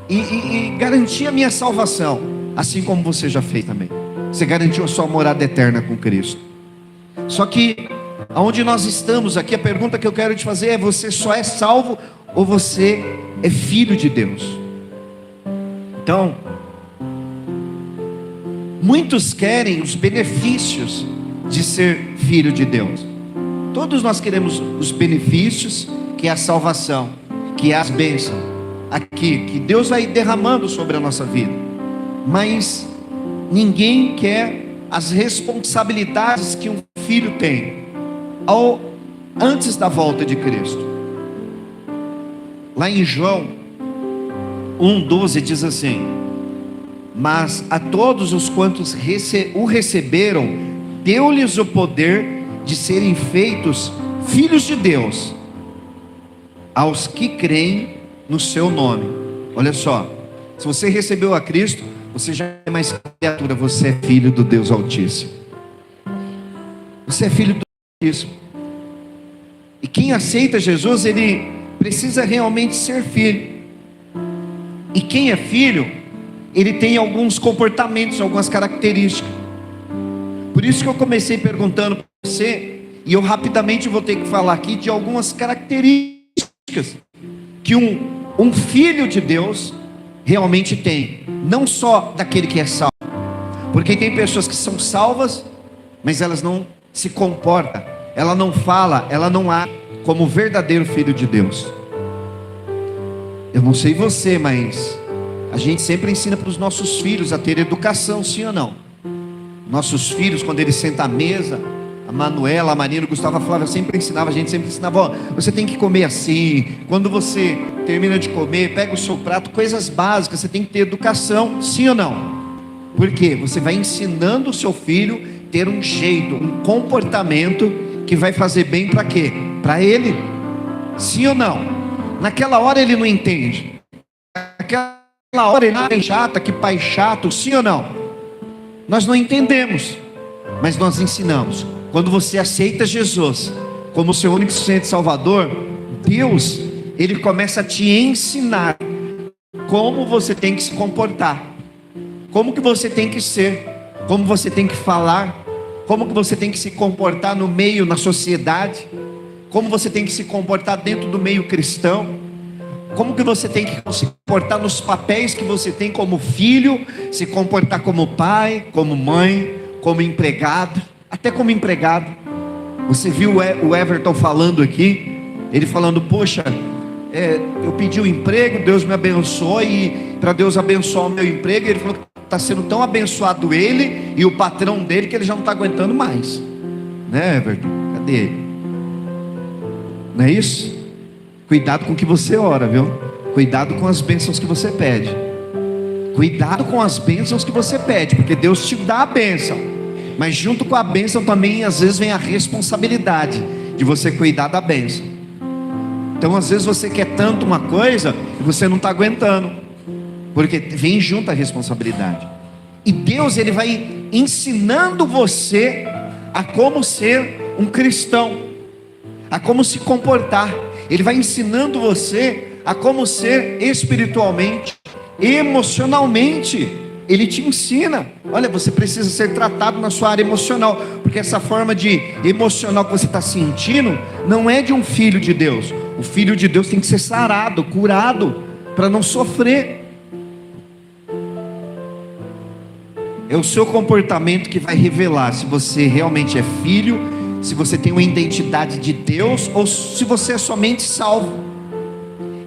e garanti a minha salvação, assim como você já fez também. Você garantiu a sua morada eterna com Cristo. Só que aonde nós estamos aqui, a pergunta que eu quero te fazer é: você só é salvo ou você é filho de Deus? Então, muitos querem os benefícios de ser filho de Deus. Todos nós queremos os benefícios, que é a salvação, que é as bênçãos aqui, que Deus vai derramando sobre a nossa vida. Mas ninguém quer as responsabilidades que um filho tem antes da volta de Cristo. Lá em João 1,12 diz assim: mas a todos os quantos o receberam, deu-lhes o poder de serem feitos filhos de Deus, aos que creem no seu nome. Olha só, se você recebeu a Cristo, Você já é mais criatura, você é filho do Deus Altíssimo. Você é filho do Deus Altíssimo. E quem aceita Jesus, ele precisa realmente ser filho. E quem é filho, ele tem alguns comportamentos, algumas características. Por isso que eu comecei perguntando para você, e eu rapidamente vou ter que falar aqui de algumas características que um filho de Deus realmente tem. Não só daquele que é salvo. Porque tem pessoas que são salvas, mas elas não se comportam, ela não fala, ela não age como o verdadeiro filho de Deus. Eu não sei você, mas a gente sempre ensina para os nossos filhos a ter educação, sim ou não? Nossos filhos, quando eles sentam à mesa, a Manuela, a Marina, o Gustavo, a Flávia sempre ensinava, a gente sempre ensinava, ó, você tem que comer assim, quando você termina de comer, pega o seu prato, coisas básicas, você tem que ter educação, sim ou não? Por quê? Você vai ensinando o seu filho a ter um jeito, um comportamento que vai fazer bem para quê? Para ele, sim ou não? Naquela hora ele não entende, naquela hora ele é chata, que pai chato, sim ou não? Nós não entendemos, mas nós ensinamos. Quando você aceita Jesus como seu único suficiente Salvador, Deus, ele começa a te ensinar como você tem que se comportar, como que você tem que ser, como você tem que falar, como que você tem que se comportar no meio, na sociedade, como você tem que se comportar dentro do meio cristão, como que você tem que se comportar nos papéis que você tem como filho, se comportar como pai, como mãe, como empregado, até como empregado. Você viu o Everton falando aqui, ele falando, poxa, eu pedi um emprego, Deus me abençoou, e para Deus abençoar o meu emprego, ele falou que está sendo tão abençoado ele e o patrão dele, que ele já não está aguentando mais, né, Everton? Cadê ele? Não é isso? Cuidado com o que você ora, viu? Cuidado com as bênçãos que você pede. Cuidado com as bênçãos que você pede, porque Deus te dá a bênção, mas junto com a bênção também às vezes vem a responsabilidade de você cuidar da bênção. Então às vezes você quer tanto uma coisa e você não está aguentando, porque vem junto a responsabilidade. E Deus, ele vai ensinando você a como ser um cristão, a como se comportar. Ele vai ensinando você a como ser espiritualmente, emocionalmente. Ele te ensina, olha, você precisa ser tratado na sua área emocional, porque essa forma de emocional que você está sentindo, não é de um filho de Deus. O filho de Deus tem que ser sarado, curado, para não sofrer. É o seu comportamento que vai revelar se você realmente é filho, se você tem uma identidade de Deus, ou se você é somente salvo.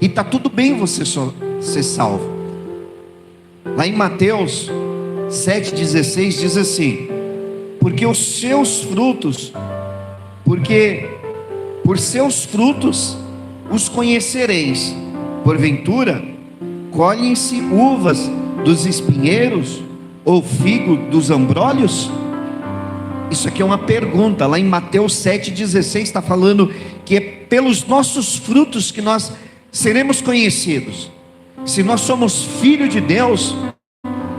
E está tudo bem você só ser salvo. Lá em Mateus 7,16 diz assim: porque os seus frutos, porque por seus frutos os conhecereis. Porventura, colhem-se uvas dos espinheiros, ou figo dos abrolhos? Isso aqui é uma pergunta. Lá em Mateus 7,16 está falando que é pelos nossos frutos que nós seremos conhecidos. Se nós somos filhos de Deus,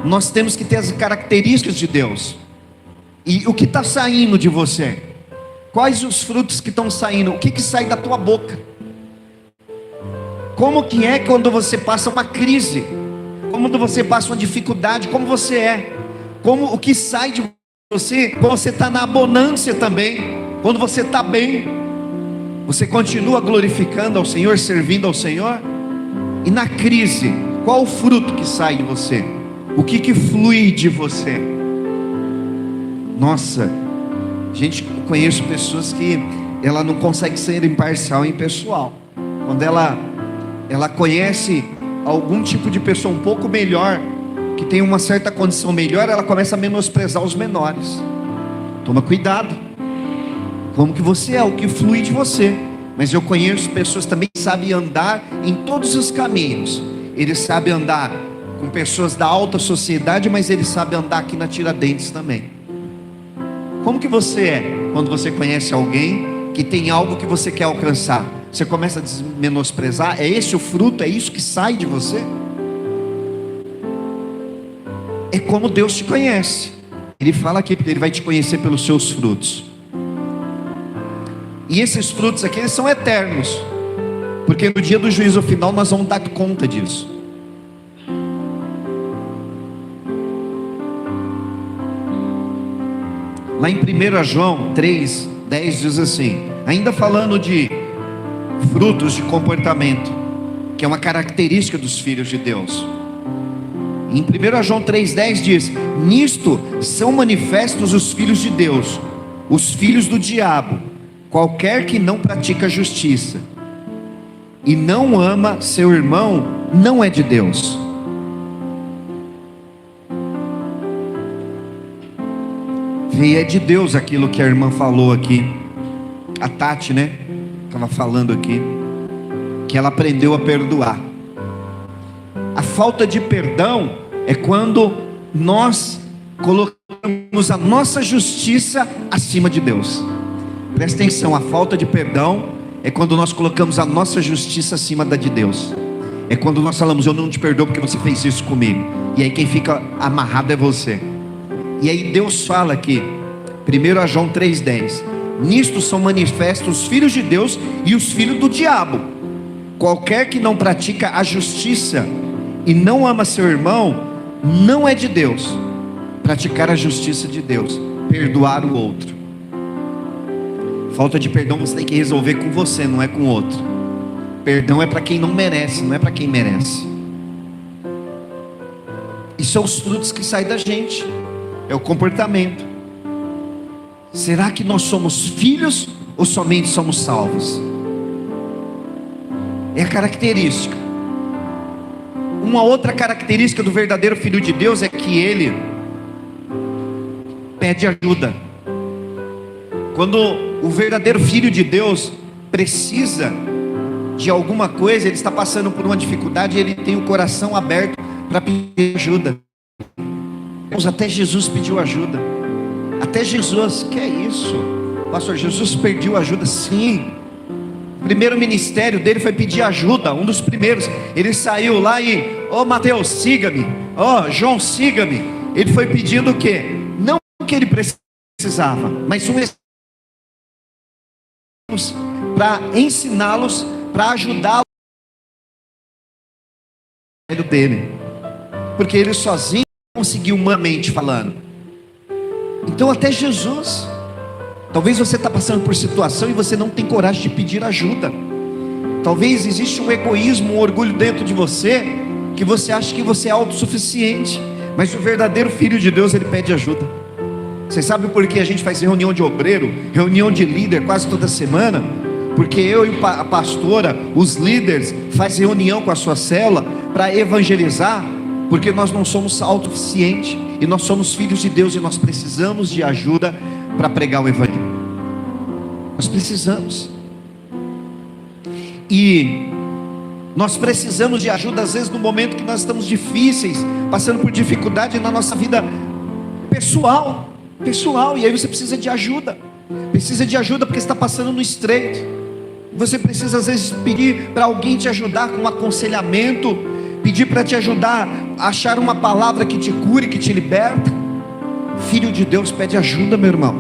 nós temos que ter as características de Deus. E o que está saindo de você? Quais os frutos que estão saindo? O que sai da tua boca? Como que é quando você passa uma crise? Quando você passa uma dificuldade? Como você é? Como o que sai de você? Quando você está na abundância também, quando você está bem, você continua glorificando ao Senhor, servindo ao Senhor? E na crise, qual o fruto que sai de você? O que flui de você? Nossa, gente, eu conheço pessoas que ela não consegue ser imparcial em pessoal. Quando ela conhece algum tipo de pessoa um pouco melhor, que tem uma certa condição melhor, ela começa a menosprezar os menores. Toma cuidado. Como que você é, o que flui de você. Mas eu conheço pessoas também que sabem andar em todos os caminhos. Eles sabem andar com pessoas da alta sociedade, mas eles sabem andar aqui na Tiradentes também. Como que você é quando você conhece alguém que tem algo que você quer alcançar? Você começa a menosprezar? É esse o fruto? É isso que sai de você? é como Deus te conhece. Ele fala aqui, porque Ele vai te conhecer pelos seus frutos. E esses frutos aqui, eles são eternos, porque no dia do juízo final nós vamos dar conta disso. Lá em 1 João 3:10 diz assim, ainda falando de frutos de comportamento, que é uma característica dos filhos de Deus. Em 1 João 3:10 diz, nisto são manifestos os filhos de Deus, os filhos do diabo, qualquer que não pratica justiça e não ama seu irmão, não é de Deus. E é de Deus aquilo que a irmã falou aqui, a Tati, né? Estava falando aqui, que ela aprendeu a perdoar. A falta de perdão é quando nós colocamos a nossa justiça acima de Deus. Presta atenção, a falta de perdão é quando nós colocamos a nossa justiça acima da de Deus. É quando nós falamos, eu não te perdoo porque você fez isso comigo. E aí quem fica amarrado é você. E aí Deus fala aqui, 1 João 3:10, nisto são manifestos os filhos de Deus e os filhos do diabo. Qualquer que não pratica a justiça e não ama seu irmão, não é de Deus. Praticar a justiça de Deus, perdoar o outro. Falta de perdão você tem que resolver com você, não é com o outro. Perdão é para quem não merece, não é para quem merece. E são os frutos que saem da gente, é o comportamento. Será que nós somos filhos ou somente somos salvos? É a característica. Uma outra característica do verdadeiro filho de Deus é que ele pede ajuda. Quando o verdadeiro filho de Deus precisa de alguma coisa, ele está passando por uma dificuldade, ele tem o coração aberto para pedir ajuda. Até Jesus pediu ajuda. Até Jesus, que é isso? Pastor, Jesus pediu ajuda? Sim. O primeiro ministério dele foi pedir ajuda, um dos primeiros. Ele saiu lá e, Mateus, siga-me. João, siga-me. Ele foi pedindo o quê? Não o que ele precisava, mas para ensiná-los, para ajudá-los dele, porque ele sozinho não conseguiu, humanamente falando. Então até Jesus, talvez você está passando por situação e você não tem coragem de pedir ajuda. Talvez existe um egoísmo, um orgulho dentro de você, que você acha que você é autossuficiente, mas o verdadeiro filho de Deus, ele pede ajuda. Vocês sabem por que a gente faz reunião de obreiro, reunião de líder quase toda semana? Porque eu e a pastora, os líderes, fazem reunião com a sua célula para evangelizar, porque nós não somos autossuficientes e nós somos filhos de Deus e nós precisamos de ajuda para pregar o evangelho. Nós precisamos. E nós precisamos de ajuda às vezes no momento que nós estamos difíceis, passando por dificuldade na nossa vida pessoal, e aí você precisa de ajuda. Precisa de ajuda porque está passando no estreito. Você precisa às vezes pedir para alguém te ajudar com um aconselhamento, pedir para te ajudar a achar uma palavra que te cure, que te liberta. Filho de Deus pede ajuda, meu irmão.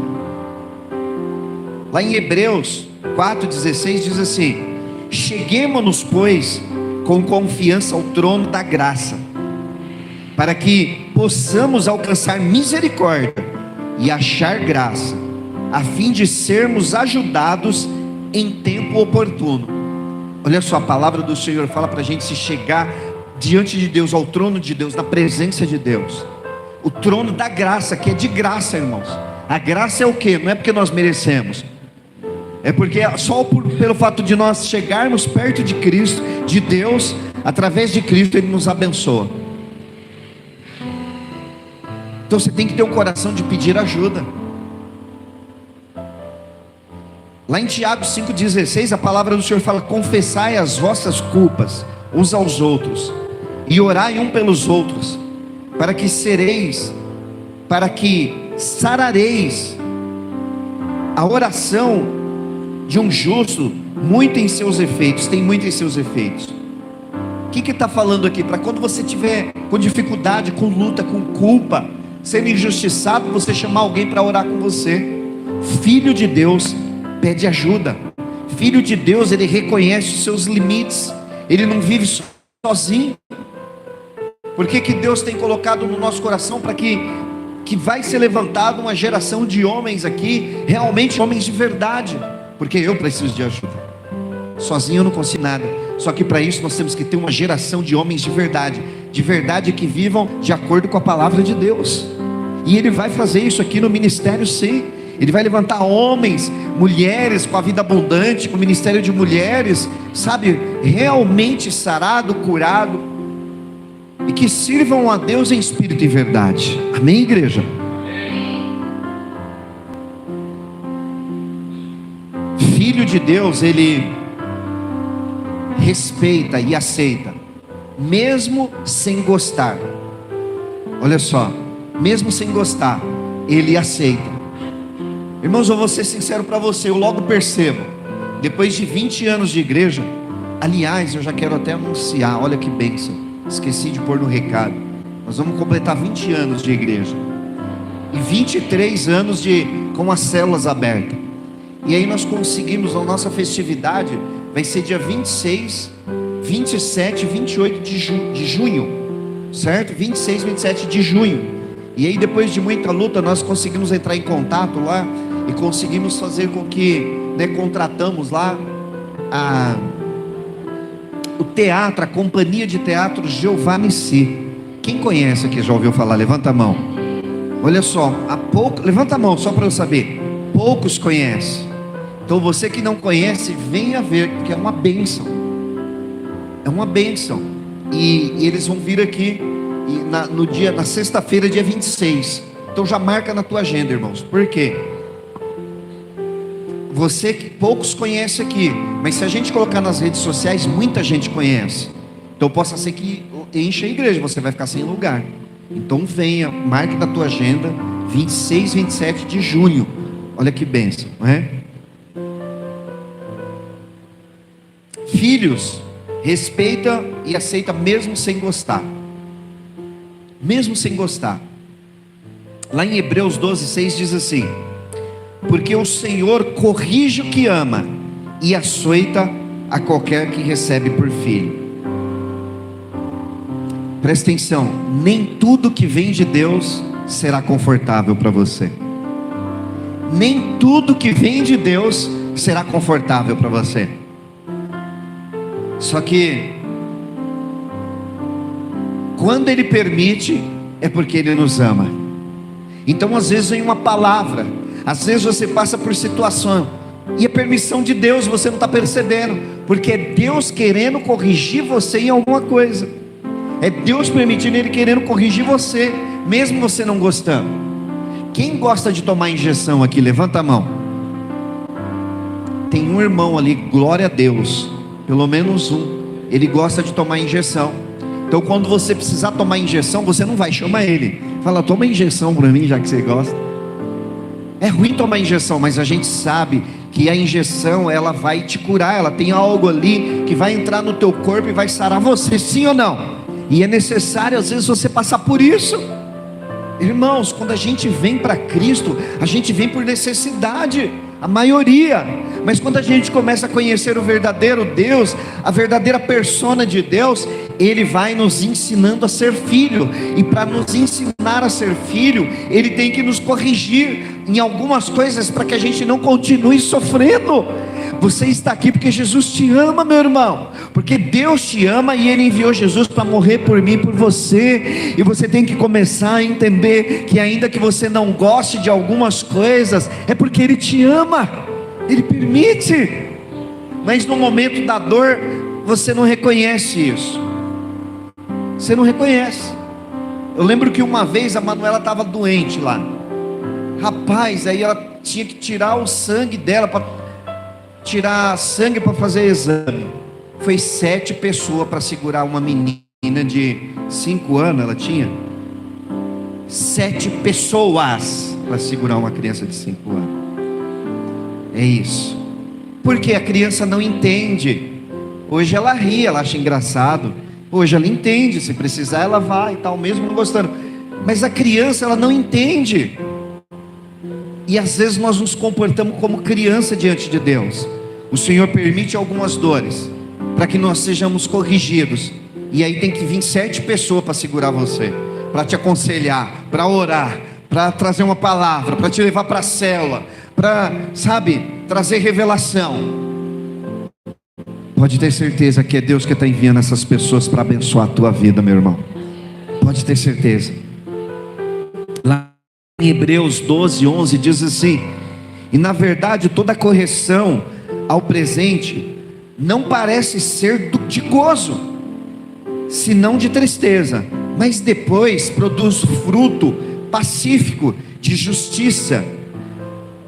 Lá em Hebreus 4:16 diz assim: cheguemo-nos, pois, com confiança ao trono da graça, para que possamos alcançar misericórdia e achar graça, a fim de sermos ajudados em tempo oportuno. Olha só, a palavra do Senhor fala para a gente se chegar diante de Deus, ao trono de Deus, na presença de Deus. O trono da graça, que é de graça, irmãos. A graça é o quê? Não é porque nós merecemos, é porque só pelo fato de nós chegarmos perto de Cristo, de Deus, através de Cristo, Ele nos abençoa. Então você tem que ter um coração de pedir ajuda. Lá em Tiago 5,16, a palavra do Senhor fala: confessai as vossas culpas uns aos outros, e orai um pelos outros, para que sarareis. A oração de um justo, muito em seus efeitos, tem muito em seus efeitos. O que está falando aqui? Para quando você tiver com dificuldade, com luta, com culpa, sendo injustiçado, você chamar alguém para orar com você. Filho de Deus pede ajuda. Filho de Deus, ele reconhece os seus limites. Ele não vive sozinho. Por que Deus tem colocado no nosso coração para que vai ser levantada uma geração de homens aqui, realmente homens de verdade? Porque eu preciso de ajuda. Sozinho eu não consigo nada. Só que para isso nós temos que ter uma geração de homens de verdade que vivam de acordo com a palavra de Deus. E Ele vai fazer isso aqui no ministério, sim. Ele vai levantar homens, mulheres com a vida abundante, com o ministério de mulheres, sabe, realmente sarado, curado, e que sirvam a Deus em espírito e verdade. Amém, igreja? Filho de Deus, ele respeita e aceita, mesmo sem gostar. Olha só, mesmo sem gostar, ele aceita. Irmãos, eu vou ser sincero para você, eu logo percebo, depois de 20 anos de igreja, aliás, eu já quero até anunciar, olha que bênção, esqueci de pôr no recado, nós vamos completar 20 anos de igreja, e 23 anos com as células abertas, e aí nós conseguimos, a nossa festividade vai ser dia 26, 27 e 28 de junho, certo? 26, 27 de junho, e aí depois de muita luta, nós conseguimos entrar em contato lá, e conseguimos fazer com que, contratamos lá o teatro, a companhia de teatro Jeová Nissi. Quem conhece aqui, já ouviu falar? Levanta a mão. Olha só, levanta a mão só para eu saber. Poucos conhecem. Então você que não conhece, venha ver, porque é uma bênção. É uma bênção. E eles vão vir aqui na sexta-feira, dia 26. Então já marca na tua agenda, irmãos. Por quê? Você que poucos conhece aqui, mas se a gente colocar nas redes sociais, muita gente conhece. Então possa ser que encha a igreja, você vai ficar sem lugar. Então venha, marque na tua agenda, 26, 27 de junho. Olha que bênção, não é? Filhos, respeita e aceita mesmo sem gostar. Mesmo sem gostar. Lá em Hebreus 12, 6 diz assim: porque o Senhor corrige o que ama e açoita a qualquer que recebe por filho. Presta atenção, nem tudo que vem de Deus será confortável para você. Nem tudo que vem de Deus será confortável para você. Só que quando Ele permite, é porque Ele nos ama. Então às vezes vem uma palavra, às vezes você passa por situação, e a permissão de Deus você não está percebendo, porque é Deus querendo corrigir você em alguma coisa. É Deus permitindo Ele querendo corrigir você, mesmo você não gostando. Quem gosta de tomar injeção aqui, levanta a mão. Tem um irmão ali, glória a Deus, pelo menos um, ele gosta de tomar injeção. Então quando você precisar tomar injeção, você não vai chamar ele, fala, toma injeção para mim, já que você gosta. É ruim tomar injeção, mas a gente sabe que a injeção, ela vai te curar, ela tem algo ali que vai entrar no teu corpo e vai sarar você, sim ou não? E é necessário às vezes você passar por isso. Irmãos, quando a gente vem para Cristo, a gente vem por necessidade, a maioria. Mas quando a gente começa a conhecer o verdadeiro Deus, a verdadeira persona de Deus, Ele vai nos ensinando a ser filho. E para nos ensinar a ser filho, Ele tem que nos corrigir em algumas coisas para que a gente não continue sofrendo. Você está aqui porque Jesus te ama, meu irmão, porque Deus te ama e Ele enviou Jesus para morrer por mim, por você. E você tem que começar a entender que ainda que você não goste de algumas coisas, é porque Ele te ama, Ele permite. Mas no momento da dor, você não reconhece isso. Você não reconhece. Eu lembro que uma vez a Manuela estava doente lá. Rapaz, aí ela tinha que tirar o sangue dela, para tirar sangue para fazer exame. Foi 7 pessoas para segurar uma menina de 5 anos, ela tinha 7 pessoas para segurar uma criança de 5 anos. É isso. Porque a criança não entende. Hoje ela ri, ela acha engraçado. Hoje ela entende, se precisar ela vai e tal, mesmo não gostando. Mas a criança, ela não entende. E às vezes nós nos comportamos como criança diante de Deus. O Senhor permite algumas dores para que nós sejamos corrigidos. E aí tem que vir 7 pessoas para segurar você, para te aconselhar, para orar, para trazer uma palavra, para te levar para a célula, para, sabe, trazer revelação. Pode ter certeza que é Deus que está enviando essas pessoas para abençoar a tua vida, meu irmão. Pode ter certeza. Lá em Hebreus 12, 11 diz assim: e na verdade toda correção ao presente não parece ser de gozo, senão de tristeza, mas depois produz fruto pacífico de justiça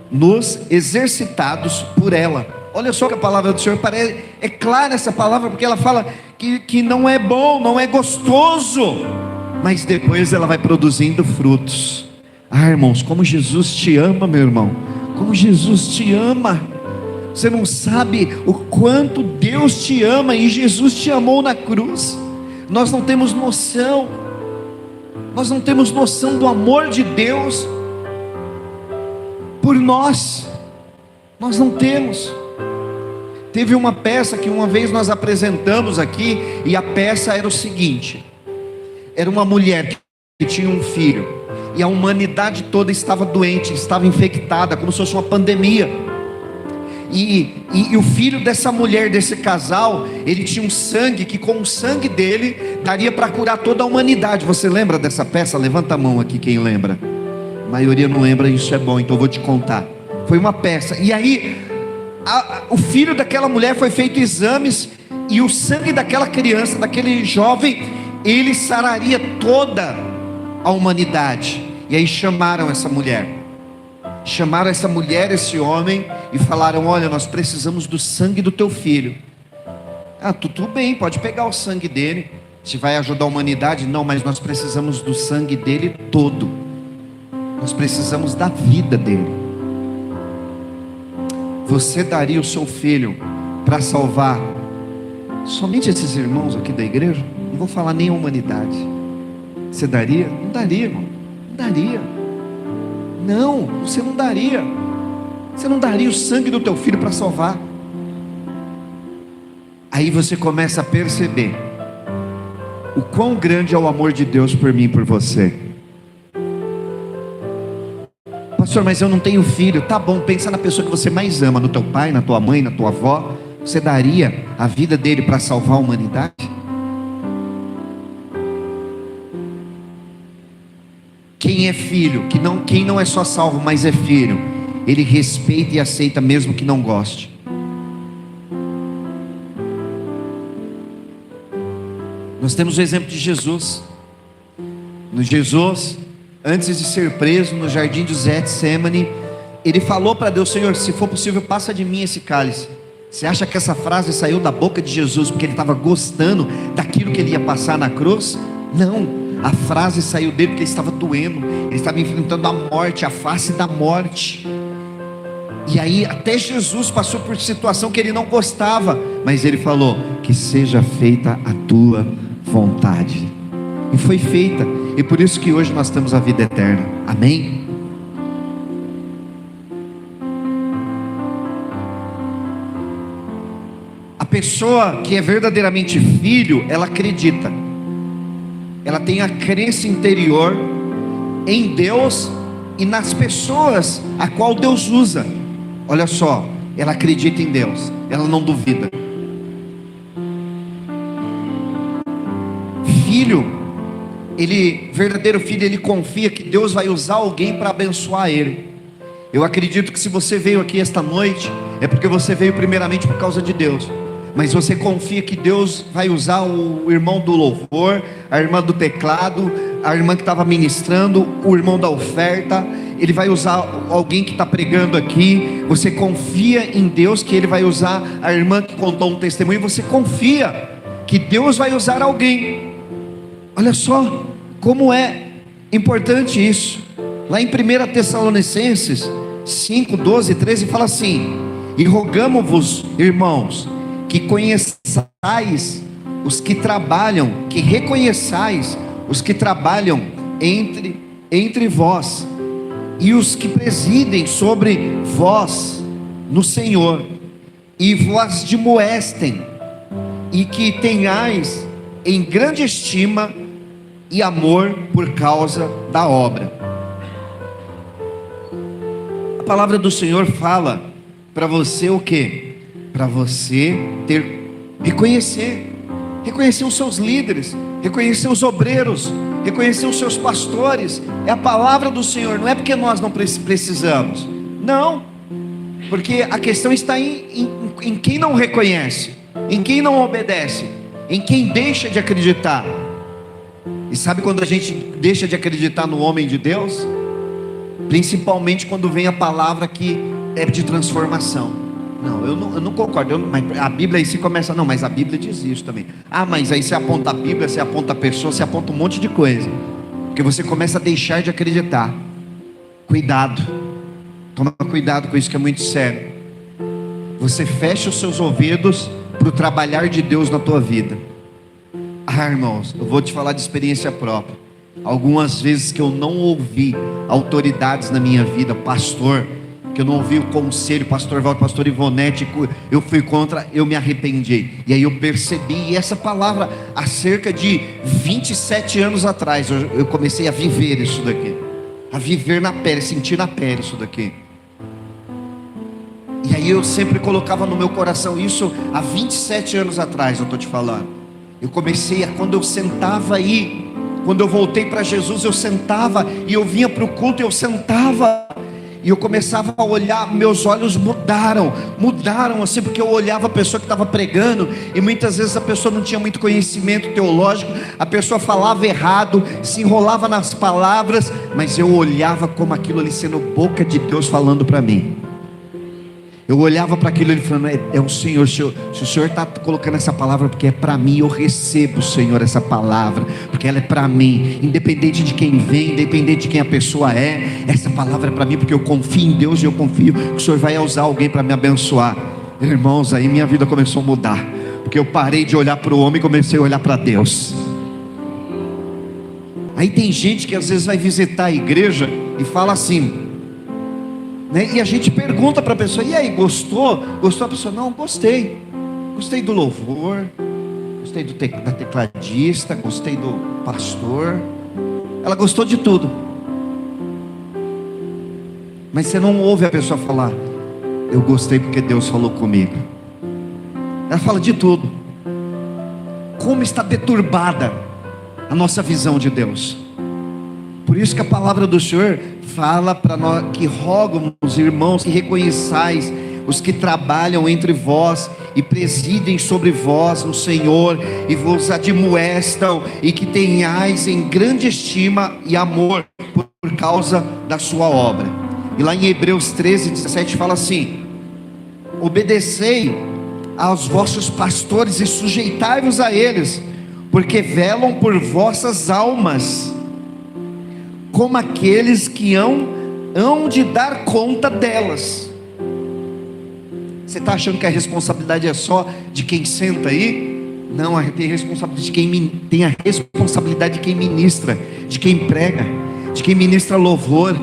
nos exercitados por ela. Olha só que a palavra do Senhor parece, é clara essa palavra, porque ela fala que não é bom, não é gostoso, mas depois ela vai produzindo frutos. Ah, irmãos, como Jesus te ama, meu irmão, como Jesus te ama. Você não sabe o quanto Deus te ama, e Jesus te amou na cruz. Nós não temos noção, do amor de Deus por nós. Nós não temos. Teve uma peça que uma vez nós apresentamos aqui, e a peça era o seguinte: era uma mulher que tinha um filho, e a humanidade toda estava doente, estava infectada, como se fosse uma pandemia. E o filho dessa mulher, desse casal, ele tinha um sangue que com o sangue dele daria para curar toda a humanidade. Você lembra dessa peça? Levanta a mão aqui quem lembra. A maioria não lembra, isso é bom, então eu vou te contar. Foi uma peça. E aí o filho daquela mulher foi feito exames, e o sangue daquela criança, daquele jovem, ele sararia toda a humanidade. E aí chamaram essa mulher, esse homem, e falaram: olha, nós precisamos do sangue do teu filho. Ah, tudo bem, pode pegar o sangue dele, se vai ajudar a humanidade. Não, mas nós precisamos do sangue dele todo, nós precisamos da vida dele. Você daria o seu filho para salvar somente esses irmãos aqui da igreja? Não vou falar nem a humanidade. Você daria? Não daria, irmão. Não daria. Não, você não daria. Você não daria o sangue do teu filho para salvar. Aí você começa a perceber o quão grande é o amor de Deus por mim e por você. Pastor, mas eu não tenho filho. Tá bom, pensa na pessoa que você mais ama, no teu pai, na tua mãe, na tua avó. Você daria a vida dele para salvar a humanidade? Quem é filho, quem não é só salvo, mas é filho, ele respeita e aceita mesmo que não goste. Nós temos o exemplo de Jesus. Jesus, antes de ser preso no jardim de Getsemane, ele falou para Deus: Senhor, se for possível, passa de mim esse cálice. Você acha que essa frase saiu da boca de Jesus porque ele estava gostando daquilo que ele ia passar na cruz? Não. A frase saiu dele porque ele estava doendo, ele estava enfrentando a morte, a face da morte. E aí até Jesus passou por situação que ele não gostava, mas ele falou: que seja feita a tua vontade. E foi feita. E por isso que hoje nós temos a vida eterna. Amém? A pessoa que é verdadeiramente filho, ela acredita, ela tem a crença interior em Deus e nas pessoas a qual Deus usa. Olha só, ela acredita em Deus, ela não duvida. Filho, verdadeiro filho, ele confia que Deus vai usar alguém para abençoar ele. Eu acredito que se você veio aqui esta noite, é porque você veio primeiramente por causa de Deus. Mas você confia que Deus vai usar o irmão do louvor, a irmã do teclado, a irmã que estava ministrando, o irmão da oferta. Ele vai usar alguém que está pregando aqui. Você confia em Deus que Ele vai usar a irmã que contou um testemunho. Você confia que Deus vai usar alguém. Olha só como é importante isso. Lá em 1 Tessalonicenses 5, 12 e 13 fala assim: e rogamo-vos, irmãos, que conheçais os que trabalham, que reconheçais os que trabalham entre vós, e os que presidem sobre vós no Senhor, e vos admoestem, e que tenhais em grande estima e amor por causa da obra. A palavra do Senhor fala para você o quê? Para você reconhecer os seus líderes, reconhecer os obreiros, reconhecer os seus pastores. É a palavra do Senhor, não é porque nós não precisamos, não, porque a questão está em quem não reconhece, em quem não obedece, em quem deixa de acreditar. E sabe quando a gente deixa de acreditar no homem de Deus? Principalmente quando vem a palavra que é de transformação. Não, eu não concordo, mas a Bíblia aí se começa, não, mas a Bíblia diz isso também. Ah, mas aí você aponta a Bíblia, você aponta a pessoa, você aponta um monte de coisa, porque você começa a deixar de acreditar. Cuidado, toma cuidado com isso, que é muito sério. Você fecha os seus ouvidos para o trabalhar de Deus na tua vida. Ah, irmãos, eu vou te falar de experiência própria. Algumas vezes que eu não ouvi autoridades na minha vida, pastor, que eu não ouvi o conselho, pastor Walter, pastor Ivonete, eu fui contra, eu me arrependi. E aí eu percebi, e essa palavra, há cerca de 27 anos atrás, eu comecei a viver isso daqui, a viver na pele, sentir na pele isso daqui. E aí eu sempre colocava no meu coração isso, há 27 anos atrás, eu estou te falando. Eu comecei quando eu sentava aí, quando eu voltei para Jesus, eu sentava, e eu vinha para o culto, eu sentava, e eu começava a olhar, meus olhos mudaram assim, porque eu olhava a pessoa que estava pregando, e muitas vezes a pessoa não tinha muito conhecimento teológico, a pessoa falava errado, se enrolava nas palavras, mas eu olhava como aquilo ali sendo boca de Deus falando para mim. Eu olhava para aquilo e ele falando, é o Senhor, se o Senhor está colocando essa palavra, porque é para mim, eu recebo, Senhor, essa palavra, porque ela é para mim, independente de quem vem, independente de quem a pessoa é, essa palavra é para mim, porque eu confio em Deus, e eu confio que o Senhor vai usar alguém para me abençoar. Irmãos, aí minha vida começou a mudar, porque eu parei de olhar para o homem e comecei a olhar para Deus. Aí tem gente que às vezes vai visitar a igreja e fala assim, né? E a gente pergunta para a pessoa, e aí, gostou? Gostou? A pessoa, não, gostei do louvor, gostei da tecladista, gostei do pastor. Ela gostou de tudo, mas você não ouve a pessoa falar, eu gostei porque Deus falou comigo. Ela fala de tudo. Como está deturbada a nossa visão de Deus. Por isso que a palavra do Senhor fala para nós, que rogam os irmãos que reconheçais os que trabalham entre vós e presidem sobre vós no Senhor, e vos admoestam, e que tenhais em grande estima e amor por causa da sua obra. E lá em Hebreus 13:17 fala assim: obedecei aos vossos pastores e sujeitai-vos a eles, porque velam por vossas almas, como aqueles que hão de dar conta delas. Você está achando que a responsabilidade é só de quem senta aí? Não, tem responsabilidade de quem tem a responsabilidade de quem ministra, de quem prega, de quem ministra louvor.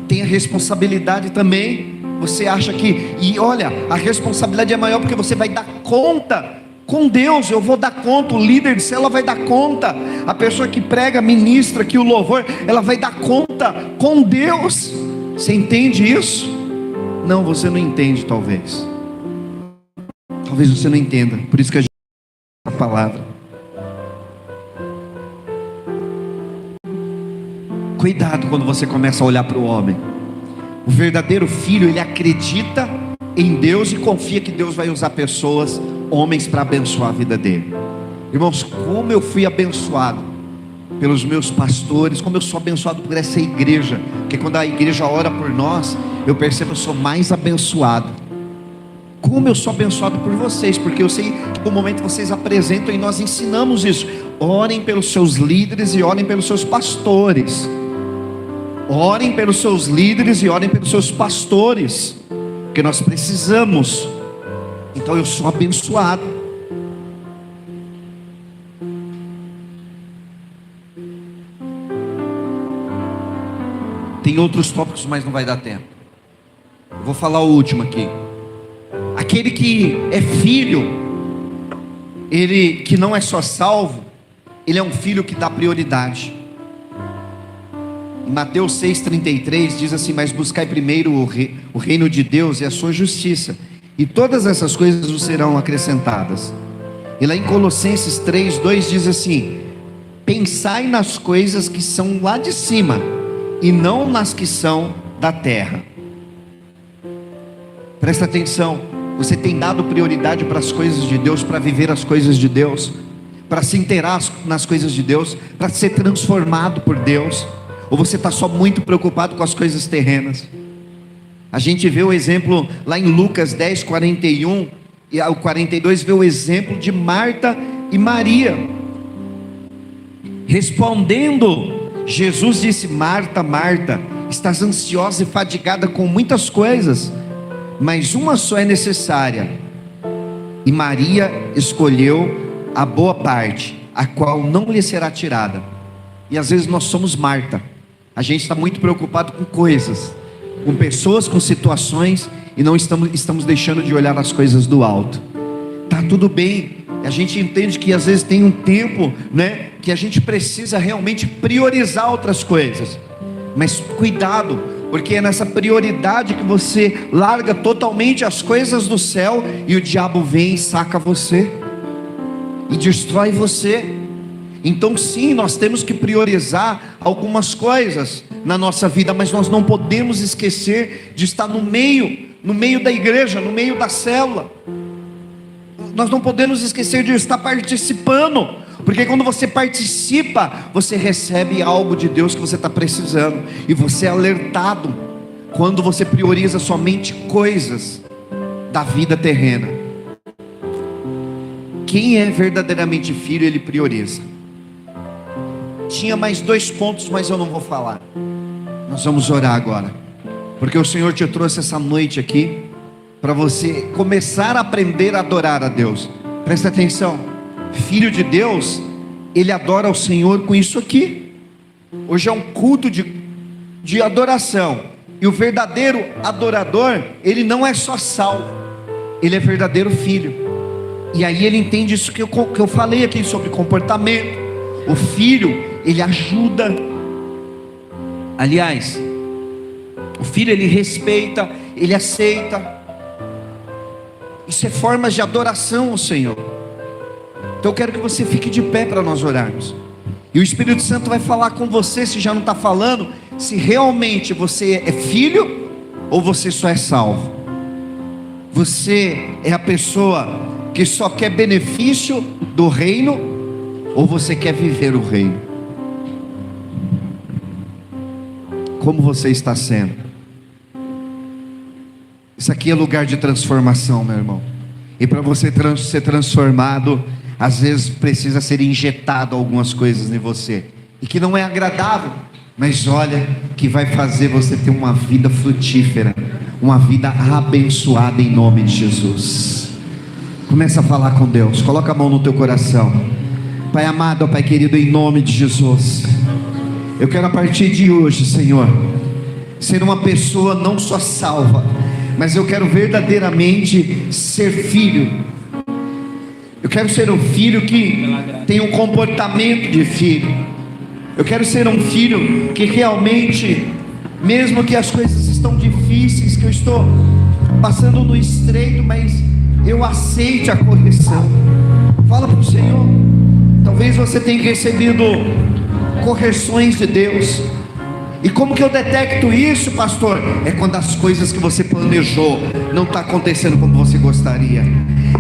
Tem a responsabilidade também. Você acha que, e olha, a responsabilidade é maior porque você vai dar conta com Deus. Eu vou dar conta, o líder de célula vai dar conta, a pessoa que prega, ministra, que o louvor, ela vai dar conta com Deus. Você entende isso? Não, você não entende, talvez você não entenda. Por isso que a gente a palavra. Cuidado quando você começa a olhar para o homem. O verdadeiro filho, ele acredita em Deus e confia que Deus vai usar pessoas, homens, para abençoar a vida dele. Irmãos, como eu fui abençoado pelos meus pastores, como eu sou abençoado por essa igreja, porque quando a igreja ora por nós, eu percebo que eu sou mais abençoado. Como eu sou abençoado por vocês, porque eu sei que no momento vocês apresentam e nós ensinamos isso. Orem pelos seus líderes e orem pelos seus pastores. Orem pelos seus líderes e orem pelos seus pastores, porque nós precisamos. Então eu sou abençoado. Tem outros tópicos, mas não vai dar tempo. Eu vou falar o último aqui. Aquele que é filho, ele que não é só salvo, ele é um filho que dá prioridade. Em Mateus 6,33 diz assim: mas buscai primeiro o reino de Deus e a sua justiça, e todas essas coisas vos serão acrescentadas. E lá em Colossenses 3,2 diz assim: pensai nas coisas que são lá de cima, e não nas que são da terra. Presta atenção, você tem dado prioridade para as coisas de Deus, para viver as coisas de Deus, para se inteirar nas coisas de Deus, para ser transformado por Deus? Ou você está só muito preocupado com as coisas terrenas? A gente vê o exemplo lá em Lucas 10, 41 e ao 42, vê o exemplo de Marta e Maria. Respondendo, Jesus disse: Marta, Marta, estás ansiosa e fadigada com muitas coisas, mas uma só é necessária, e Maria escolheu a boa parte, a qual não lhe será tirada. E às vezes nós somos Marta. A gente está muito preocupado com coisas, com pessoas, com situações, e não estamos deixando de olhar as coisas do alto. Tá tudo bem, a gente entende que às vezes tem um tempo, né, que a gente precisa realmente priorizar outras coisas, mas cuidado, porque é nessa prioridade que você larga totalmente as coisas do céu, e o diabo vem e saca você, e destrói você. Então sim, nós temos que priorizar algumas coisas na nossa vida, mas nós não podemos esquecer de estar no meio da igreja, no meio da célula. Nós não podemos esquecer de estar participando, porque quando você participa, você recebe algo de Deus que você está precisando, e você é alertado quando você prioriza somente coisas da vida terrena. Quem é verdadeiramente filho, ele prioriza. Tinha mais 2 pontos, mas eu não vou falar. Nós vamos orar agora, porque o Senhor te trouxe essa noite aqui para você começar a aprender a adorar a Deus. Presta atenção, filho de Deus, ele adora o Senhor com isso aqui. Hoje é um culto de adoração, e o verdadeiro adorador, ele não é só salvo, ele é verdadeiro filho. E aí ele entende isso que eu falei aqui sobre comportamento. O filho, ele ajuda. Aliás, o filho, ele respeita, ele aceita. Isso é formas de adoração ao Senhor. Então eu quero que você fique de pé para nós orarmos. E o Espírito Santo vai falar com você, se já não está falando, se realmente você é filho ou você só é salvo. Você é a pessoa que só quer benefício do reino, ou você quer viver o reino? Como você está sendo? Isso aqui é lugar de transformação, meu irmão. E para você ser transformado, às vezes precisa ser injetado algumas coisas em você, e que não é agradável, mas olha, que vai fazer você ter uma vida frutífera, uma vida abençoada em nome de Jesus. Começa a falar com Deus, coloca a mão no teu coração. Pai amado, Pai querido, em nome de Jesus, eu quero a partir de hoje, Senhor, ser uma pessoa não só salva, mas eu quero verdadeiramente ser filho. Eu quero ser um filho que tem um comportamento de filho. Eu quero ser um filho que realmente, mesmo que as coisas estão difíceis, que eu estou passando no estreito, mas eu aceite a correção. Fala para o Senhor. Talvez você tenha recebido correções de Deus. E como que eu detecto isso, pastor? É quando as coisas que você planejou não está acontecendo como você gostaria.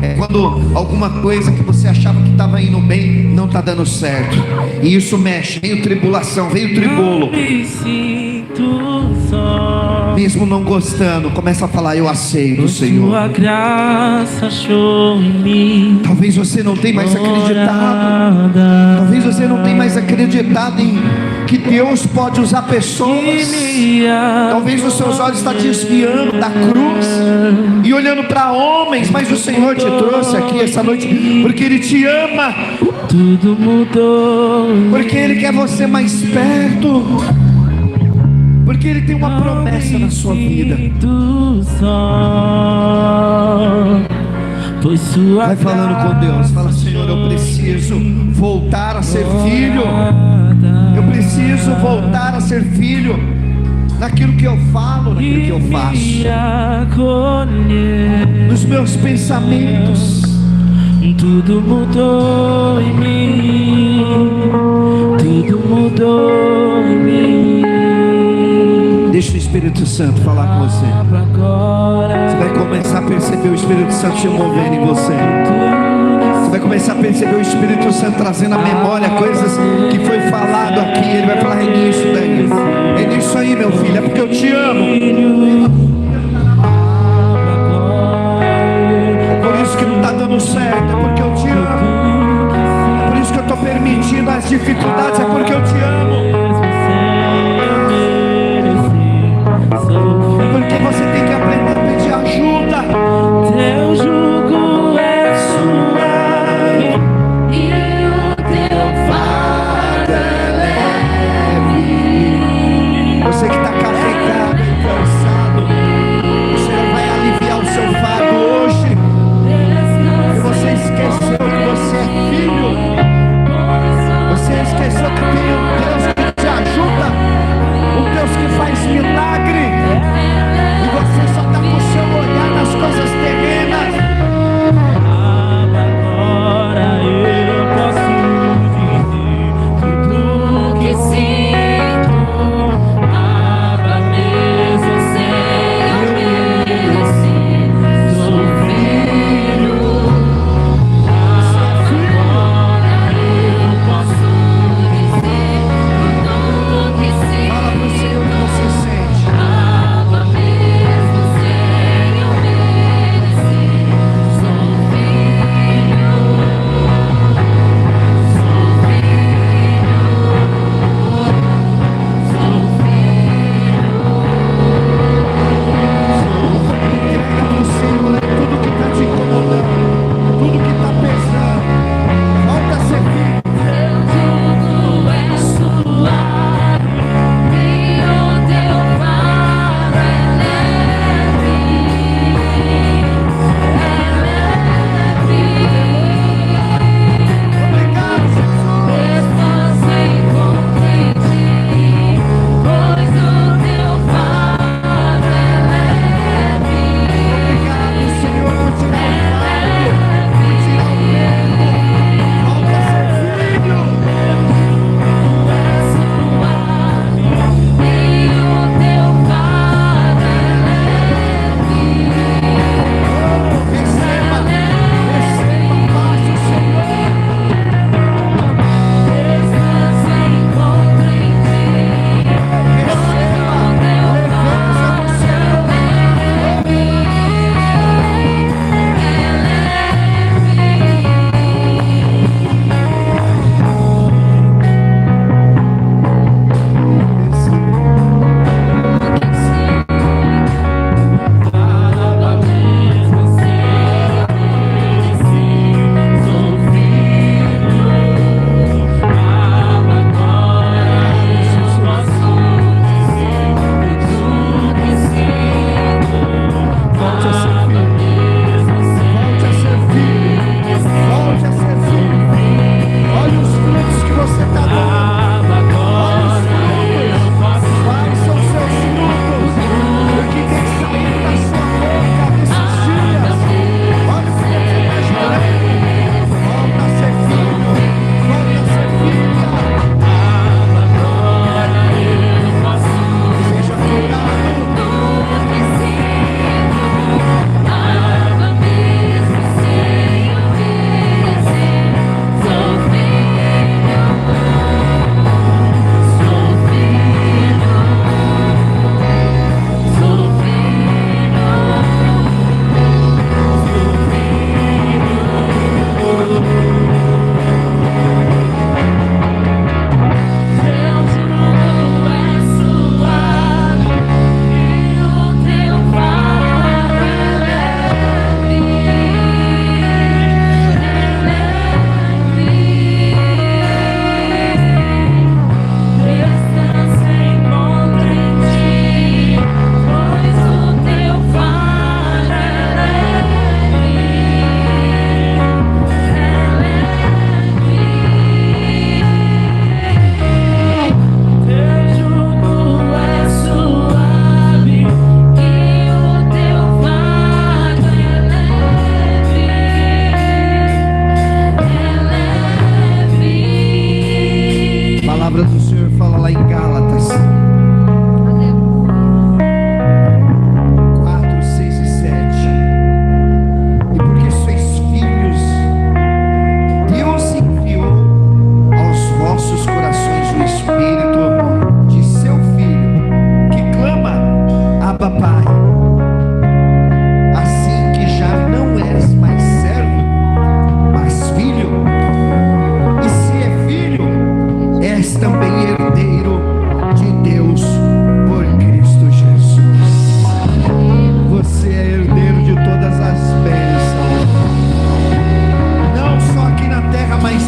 É quando alguma coisa que você achava que estava indo bem não está dando certo. E isso mexe. Veio tribulação, veio tribolo. Me sinto só. Mesmo não gostando, começa a falar: eu aceito, Senhor. Tua graça achou em mim. Talvez você não tenha mais acreditado. Talvez você não tenha mais acreditado em que Deus pode usar pessoas. Talvez os seus olhos estão desviando da cruz e olhando para homens, mas o Senhor te trouxe aqui essa noite porque Ele te ama. Tudo mudou. Porque Ele quer você mais perto. porque Ele tem uma promessa na sua vida. Vai falando com Deus, fala: Senhor, eu preciso voltar a ser filho. Eu preciso voltar a ser filho naquilo que eu falo, naquilo que eu faço, nos meus pensamentos. Tudo mudou em mim, tudo mudou em mim. Deixa o Espírito Santo falar com você. Você vai começar a perceber o Espírito Santo se movendo em você. Você vai começar a perceber o Espírito Santo trazendo à memória coisas que foi falado aqui. Ele vai falar: é nisso daí, é nisso aí, meu filho, é porque eu te amo. É por isso que não está dando certo, é porque eu te amo. É por isso que eu estou permitindo as dificuldades, é porque eu te amo. É porque você tem que aprender a pedir ajuda. Teu jugo é suave e o teu fardo é leve. Você que está carregado e cansado, o Senhor vai aliviar o seu fardo hoje. E você esqueceu que você é filho. Você esqueceu que tem um Deus que te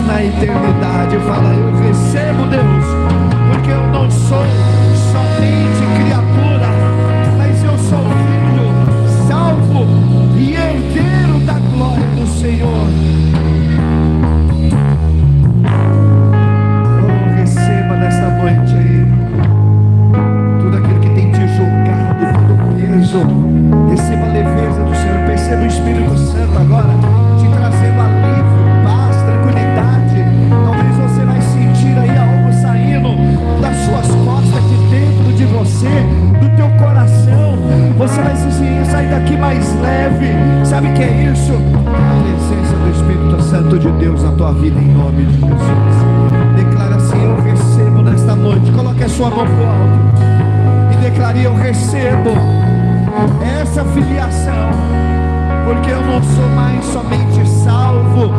na eternidade. Fala, eu recebo, Deus, porque eu não sou somente criatura, mas eu sou filho, salvo e herdeiro da glória do Senhor. Oh, receba nesta noite aí tudo aquilo que tem te julgado, todo o peso. Receba a leveza do Senhor. Perceba o Espírito Santo agora te trazendo alívio, paz, tranquilidade. Talvez você vai sentir aí algo saindo das suas costas, de dentro de você, do teu coração. Você vai sair daqui mais leve. Sabe o que é isso? A presença do Espírito Santo de Deus na tua vida, em nome de Jesus. Declara assim: eu recebo nesta noite. Coloque a sua mão pro alto e declare: eu recebo essa filiação, porque eu não sou mais somente salvo,